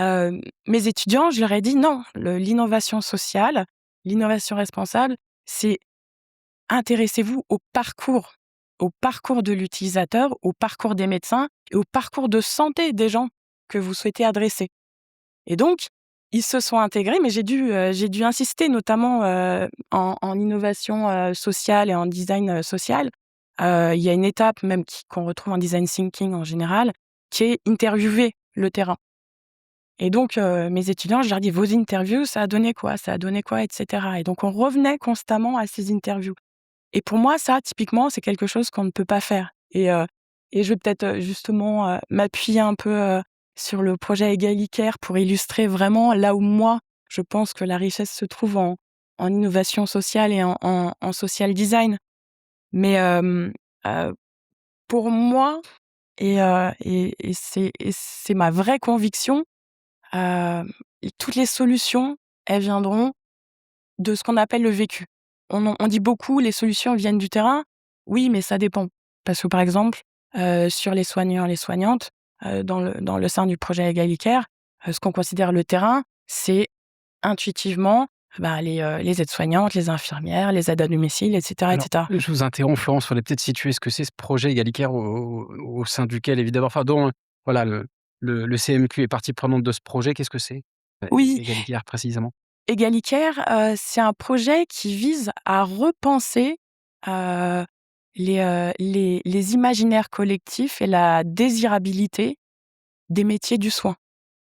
mes étudiants, je leur ai dit non, l'innovation sociale, l'innovation responsable, c'est intéressez-vous au parcours de l'utilisateur, au parcours des médecins et au parcours de santé des gens que vous souhaitez adresser. Et donc, ils se sont intégrés, mais j'ai dû insister notamment en innovation sociale et en design social. Il y a une étape même qu'on retrouve en design thinking en général, qui est interviewer le terrain. Et donc, mes étudiants, je leur dis: «Vos interviews, ça a donné quoi? Ça a donné quoi?» et cetera. Et donc on revenait constamment à ces interviews. Et pour moi, ça, typiquement, c'est quelque chose qu'on ne peut pas faire. Et je vais peut-être, justement, m'appuyer un peu, sur le projet Egalicaire pour illustrer vraiment là où moi, je pense que la richesse se trouve en innovation sociale et en social design. Mais, pour moi et c'est ma vraie conviction, toutes les solutions, elles viendront de ce qu'on appelle le vécu. On dit beaucoup: «Les solutions viennent du terrain». Oui, mais ça dépend. Parce que, par exemple, sur les soignants et les soignantes, dans le sein du projet Egalicaire, ce qu'on considère le terrain, c'est intuitivement, les aides-soignantes, les infirmières, les aides à domicile et cetera et Alors, cetera. je vous interromps Florence, il faudrait peut-être situer ce que c'est ce projet Egalicaire au sein duquel évidemment dont voilà le CMQ est partie prenante de ce projet. Qu'est-ce que c'est? Oui, Egalicaire précisément? Egalicaire, c'est un projet qui vise à repenser, heu, les imaginaires collectifs et la désirabilité des métiers du soin.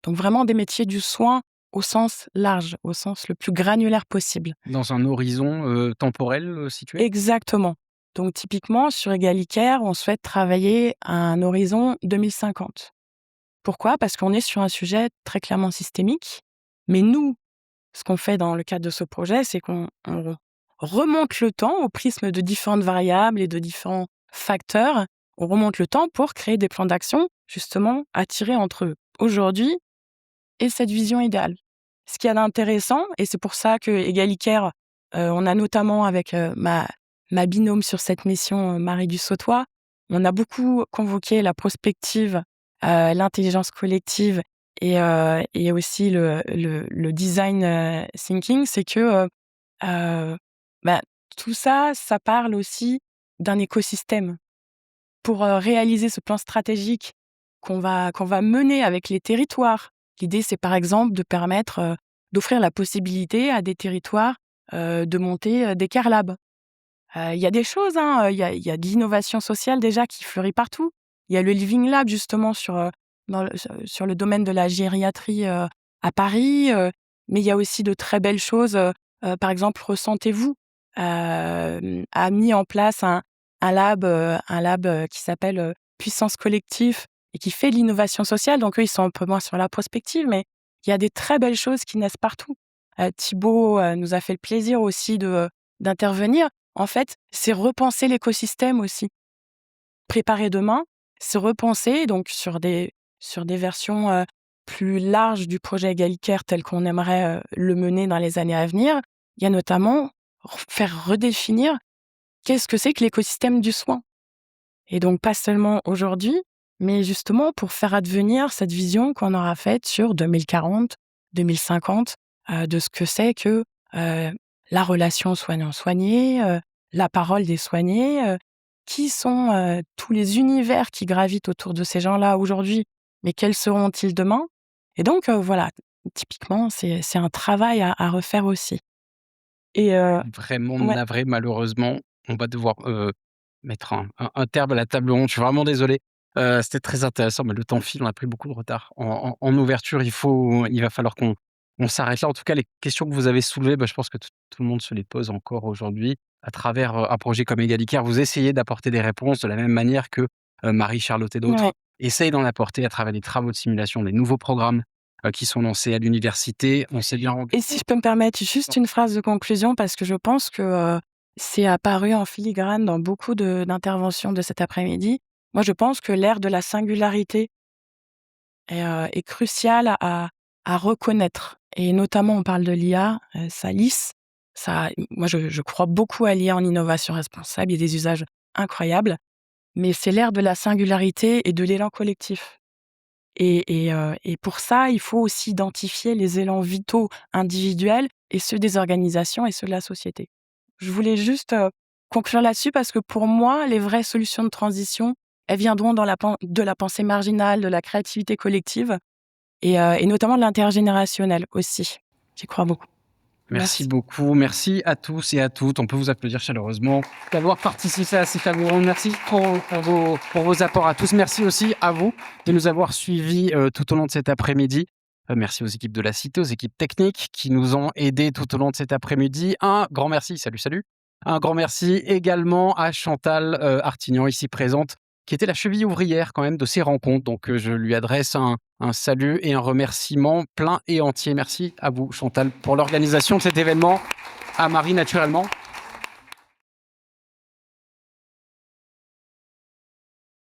Donc vraiment des métiers du soin au sens large, au sens le plus granulaire possible. Dans un horizon, temporel, situé? Exactement. Donc typiquement sur Egalicaire, on souhaite travailler à un horizon 2050. Pourquoi? Parce qu'on est sur un sujet très clairement systémique, mais nous, ce qu'on fait dans le cadre de ce projet, c'est qu'on remonte le temps au prisme de différentes variables et de différents facteurs. On remonte le temps pour créer des plans d'action, justement, à tirer entre aujourd'hui et cette vision idéale. Ce qui est intéressant, et c'est pour ça que Egalicaire, on a notamment avec ma binôme sur cette mission, Marie Dussautois, on a beaucoup convoqué la prospective, l'intelligence collective et aussi le design thinking. C'est que euh, bah, tout ça, ça parle aussi d'un écosystème. Pour réaliser ce plan stratégique qu'on va mener avec les territoires, l'idée, c'est par exemple de permettre, d'offrir la possibilité à des territoires, de monter, des Care Labs. Il y a des choses, hein, il y a de l'innovation sociale déjà qui fleurit partout. Il y a le Living Lab justement sur le domaine de la gériatrie, à Paris, mais il y a aussi de très belles choses. Par exemple, Ressentez-vous a mis en place un lab qui s'appelle Puissance Collective et qui fait de l'innovation sociale. Donc, eux, ils sont un peu moins sur la prospective, mais il y a des très belles choses qui naissent partout. Thibaut nous a fait le plaisir aussi d'intervenir. En fait, c'est repenser l'écosystème aussi. Préparer demain, c'est repenser donc sur des versions plus larges du projet égalitaire tel qu'on aimerait le mener dans les années à venir. Il y a notamment faire redéfinir qu'est-ce que c'est que l'écosystème du soin. Et donc pas seulement aujourd'hui, mais justement pour faire advenir cette vision qu'on aura faite sur 2040, 2050, de ce que c'est que la relation soignant-soigné, la parole des soignés, qui sont tous les univers qui gravitent autour de ces gens-là aujourd'hui, mais quels seront-ils demain? Et donc voilà, typiquement, c'est un travail à refaire aussi. Et Vraiment ouais, navré, malheureusement, on va devoir, mettre un terme à la table ronde. Je suis vraiment désolé. C'était très intéressant, mais le temps file, on a pris beaucoup de retard en ouverture. Il va falloir qu'on s'arrête là. En tout cas, les questions que vous avez soulevées, bah, je pense que tout le monde se les pose encore aujourd'hui. À travers, un projet comme Egalicaire, vous essayez d'apporter des réponses de la même manière que, Marie, Charlotte et d'autres ouais. essayent d'en apporter à travers des travaux de simulation, des nouveaux programmes, qui sont lancés à l'université. On s'est bien rendu Et si je peux me permettre juste une phrase de conclusion, parce que je pense que c'est apparu en filigrane dans beaucoup d'interventions de cet après-midi. Moi, je pense que l'ère de la singularité est cruciale à reconnaître. Et notamment, on parle de l'IA, ça lisse. Moi, je crois beaucoup à l'IA en innovation responsable. Il y a des usages incroyables. Mais c'est l'ère de la singularité et de l'élan collectif. Et pour ça, il faut aussi identifier les élans vitaux individuels et ceux des organisations et ceux de la société. Je voulais juste conclure là-dessus parce que pour moi, les vraies solutions de transition, elles viendront de la pensée marginale, de la créativité collective et notamment de l'intergénérationnel aussi. J'y crois beaucoup. Merci Merci. beaucoup. Merci à tous et à toutes. On peut vous applaudir chaleureusement d'avoir participé à cette table ronde. Merci pour vos apports à tous. Merci aussi à vous de nous avoir suivis tout au long de cet après-midi. Merci aux équipes de la Cité, aux équipes techniques qui nous ont aidés tout au long de cet après-midi. Un grand merci. Salut, salut. Un grand merci également à Chantal Artignan, ici présente, qui était la cheville ouvrière quand même de ces rencontres. Donc je lui adresse un salut et un remerciement plein et entier. Merci à vous, Chantal, pour l'organisation de cet événement. À Marie, naturellement.